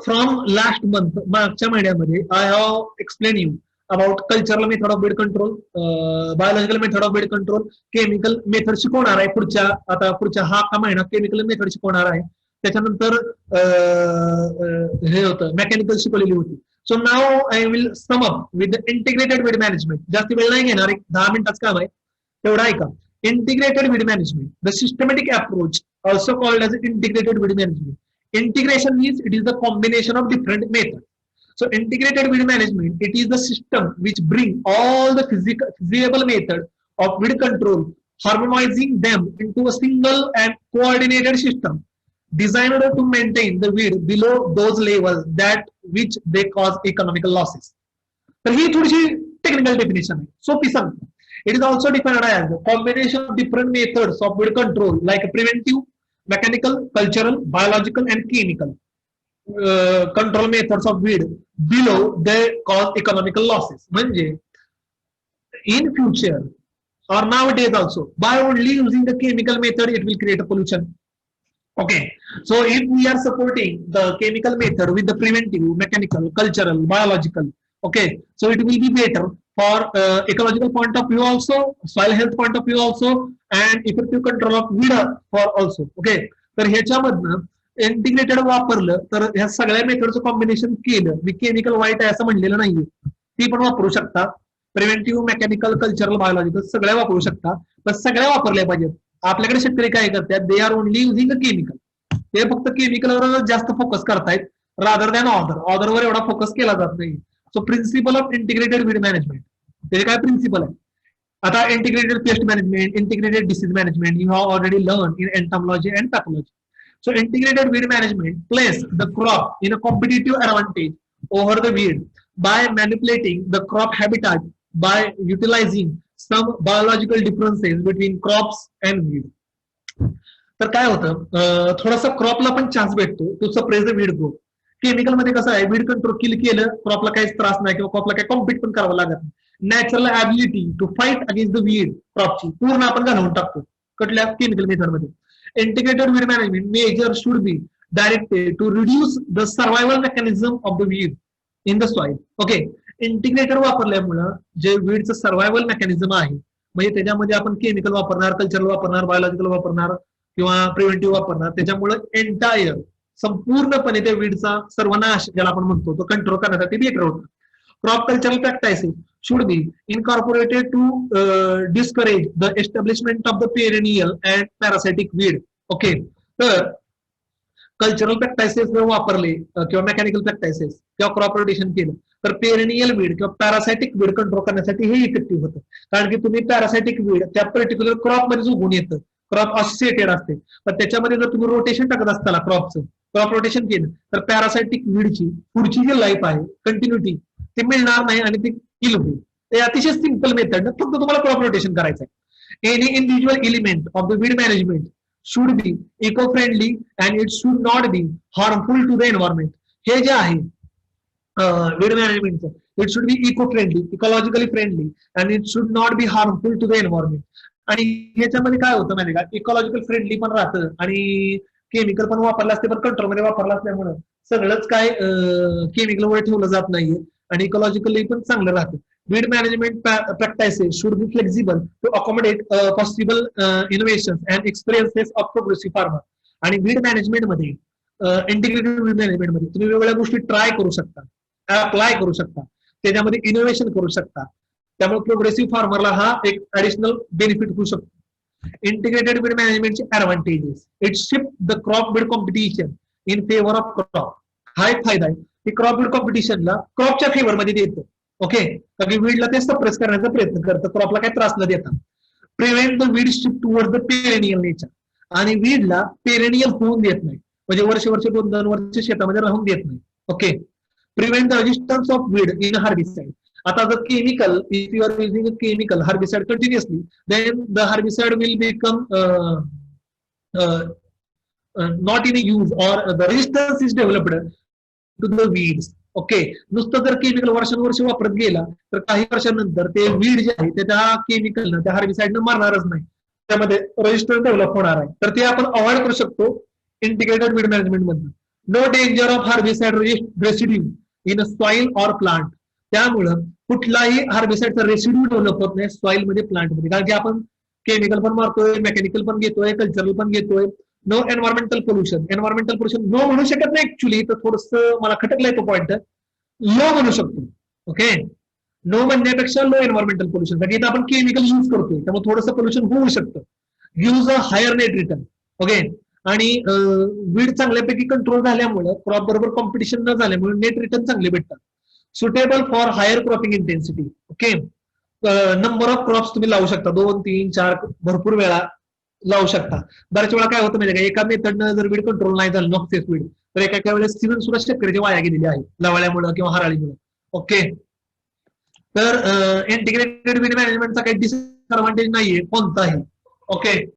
from last month, मागच्या महिन्यामध्ये I have explain you about cultural method of Beed control, biological method of Beed control, chemical method शिकवणार आहे पुढच्या, आता पुढच्या हा महिना केमिकल मेथड शिकवणार आहे. त्याच्यानंतर हे होतं मेकॅनिकल शिकवलेली होती. So now I will sum up with integrated Beed management. जास्त वेळ नाही घेणार, एक 10 मिनिटाचं काम आहे, तेवढं ऐका. Integrated Beed management, the systematic approach, also called as integrated weed management. Integration means it is the combination of different methods. So integrated weed management, it is the system which bring all the feasible method of weed control, harmonizing them into a single and coordinated system designed to maintain the weed below those levels that which they cause economical losses. तर ही थोडीशी technical definition आहे, सोपी सांगतो. It is also defined as a combination of different methods of weed control like preventive, mechanical, cultural, biological and chemical control methods of weed below they cause economical losses. म्हणजे in future or nowadays also by only using the chemical method it will create a pollution. Okay, so if we are supporting the chemical method with the preventive, mechanical, cultural, biological, okay, so it will be better for ecological point of view also, soil health point of view also, and effective control of weed for also. Okay, तर ह्याच्यामधनं integrated वापरलं तर ह्या सगळ्या मेथडचं combination केलं, मी chemical वाईट आहे असं म्हणलेलं नाहीये, ती पण वापरू शकता. प्रिव्हेंटिव्ह, मेकॅनिकल, कल्चरल, बायोलॉजिकल सगळ्या वापरू शकता, पण सगळ्या वापरल्या पाहिजेत. आपल्याकडे शेतकरी काय करतात, they are only using a chemical. ते फक्त केमिकलवर जास्त फोकस करतायत रादर दॅन ऑदरवर एवढा फोकस केला जात नाही. So principle of integrated weed management, ते काय प्रिन्सिपल आहे. आता integrated pest management, integrated disease management you have already learn in entomology and pathology. So integrated weed management place the crop in a competitive advantage over the weed by manipulating the crop habitat by utilizing some biological differences between crops and weed. तर काय होतं, थोडासा क्रॉपला पण chance भेटतो to suppress the weed growth. Chemical मध्ये कसं आहे, weed control केलं क्रॉपला काहीच त्रास नाही किंवा क्रॉपला काही कॉम्पिट पण करावं लागत नाही. Natural ability to fight against the weed क्रॉपची पूर्ण आपण घालवून टाकतो कुठल्या केमिकल मेथडमध्ये. Integrated weed management measures should be directed to reduce the survival mechanism of the weed in the soil. Okay, integrated वापरल्यामुळं जे वीडचं सर्वायवल मेकॅनिझम आहे, म्हणजे त्याच्यामध्ये आपण केमिकल वापरणार, कल्चरल वापरणार, बायोलॉजिकल वापरणार किंवा प्रिव्हेंटिव्ह वापरणार, त्याच्यामुळं एंटायर संपूर्णपणे त्या वीडचा सर्वनाश ज्याला आपण म्हणतो तो कंट्रोल करण्यासाठी बेटर होतं. Crop cultural practices should be incorporated to discourage the establishment of the perennial and parasitic weed. Okay, तर कल्चरल प्रॅक्टिसेस वापरले किंवा मेकॅनिकल प्रॅक्टिसेस किंवा क्रॉप रोटेशन केलं तर पेरेनियल वीड किंवा पॅरासायटिक वीड कंट्रोल करण्यासाठी हे इफेक्टिव्ह होतं. कारण की तुम्ही पॅरासायटिक वीड त्या पर्टिक्युलर क्रॉप मध्ये उगून येतं, क्रॉप असोसिएटेड असते, पण त्याच्यामध्ये जर तुम्ही रोटेशन टाकत असताना क्रॉपचं, क्रॉप रोटेशन केलं तर पॅरासायटिक वीडची पुढची जी लाईफ आहे कंटिन्युटी ते मिळणार नाही आणि ते किल होईल. ते अतिशय सिंपल मेथड, फक्त तुम्हाला क्रॉप रोटेशन करायचं आहे. Any individual element of the weed management should be eco-friendly and it should not be harmful to the environment. हे जे आहे वीड मॅनेजमेंटचं, it should be eco friendly, ecologically friendly and it should not be harmful to the environment. आणि ह्याच्यामध्ये काय होतं माहिती का, इकॉलॉजिकल फ्रेंडली पण राहतं आणि केमिकल पण वापरलं असते, पण कंट्रोलमध्ये वापरलं असल्यामुळे सगळंच काय केमिकल वर ठेवलं जात नाहीये आणि इकॉलॉजिकली पण चांगलं राहतं. Weed management practices should be flexible to accommodate possible innovations and experiences of progressive farmer. आणि वीड मॅनेजमेंट मध्ये इंटिग्रेटेड वीड मॅनेजमेंट मध्ये तुम्ही वेगवेगळ्या गोष्टी ट्राय करू शकता, अप्लाय करू शकता, त्याच्यामध्ये इनोव्हेशन करू शकता. त्यामुळे प्रोग्रेसिव्ह फार्मरला हा एक ऍडिशनल बेनिफिट होऊ शकतो. इंटिग्रेटेड वीड मॅनेजमेंटचे advantages, it shift the crop weed competition in favour of crop. हा एक फायदा आहे की क्रॉप वीड कॉम्पिटिशनला क्रॉपच्या फेवर मध्ये देतं. ओके, कारण वीडला ते सप्रेस करण्याचा प्रयत्न करतं, क्रॉपला काही त्रास न देता. Prevent the weed shift toward the perennial nature, आणि वीडला पेरेनियल होऊन देत नाही, म्हणजे वर्ष 2-2 वर्ष शेतामध्ये राहून देत नाही. Okay, prevent the resistance of weed in herbicide. आता जर chemical, if you are using a chemical herbicide continuously, then the herbicide will become not in use or the resistance is developed to the weeds. Okay, नुसतं जर chemical वर्षानुवर्ष वापरत गेला तर काही वर्षानंतर ते वीड जे आहे ते त्या केमिकलनं, त्या हर्बिसाइडनं मारणारच नाही, त्यामध्ये रेजिस्टन्स डेव्हलप होणार आहे. तर ते आपण अवॉइड करू शकतो इंटिग्रेटेड वीड मॅनेजमेंट मधून. No danger of herbicide residue in soil or plant. त्यामुळं कुठलाही हर्बिसाइडचा रेसिड्यू डेव्हलप होत नाही सॉइल मध्ये, प्लांट मध्ये, कारण की आपण केमिकल पण मारतोय, मेकॅनिकल पण घेतोय, कल्चरल पण घेतोय. No environmental pollution. Environmental pollution no म्हणू शकत नाही ऍक्च्युली, तर थोडंसं मला खटकलाय तो पॉईंट, लो म्हणू शकतो. ओके, नो म्हणण्यापेक्षा लो एन्व्हायरमेंटल पोल्युशन, कारण इथं आपण केमिकल यूज करतोय त्यामुळे थोडंसं पोल्युशन होऊ शकतं. Use a higher net return. Okay, आणि वीड चांगल्यापैकी कंट्रोल झाल्यामुळे, क्रॉप बरोबर कॉम्पिटिशन न झाल्यामुळे नेट रिटर्न चांगले भेटतात. Suitable for higher cropping intensity. Okay, number of crops तुम्ही लावू शकता, 2, 3, 4 भरपूर वेळा लावू शकता. बऱ्याच वेळा काय होतं माहिती का, एका मेथडनं जर वीड कंट्रोल नाही झालं, नॉक्सेस वीड, तर एका वेळेस सीझन सुद्धा शेतकऱ्याची वाया गेलेली आहे लवाळ्यामुळे किंवा हराळीमुळे. ओके, तर इंटिग्रेटेड वीड मॅनेजमेंटचा काही डिसएडव्हान्टेज नाहीये कोणताही. ओके,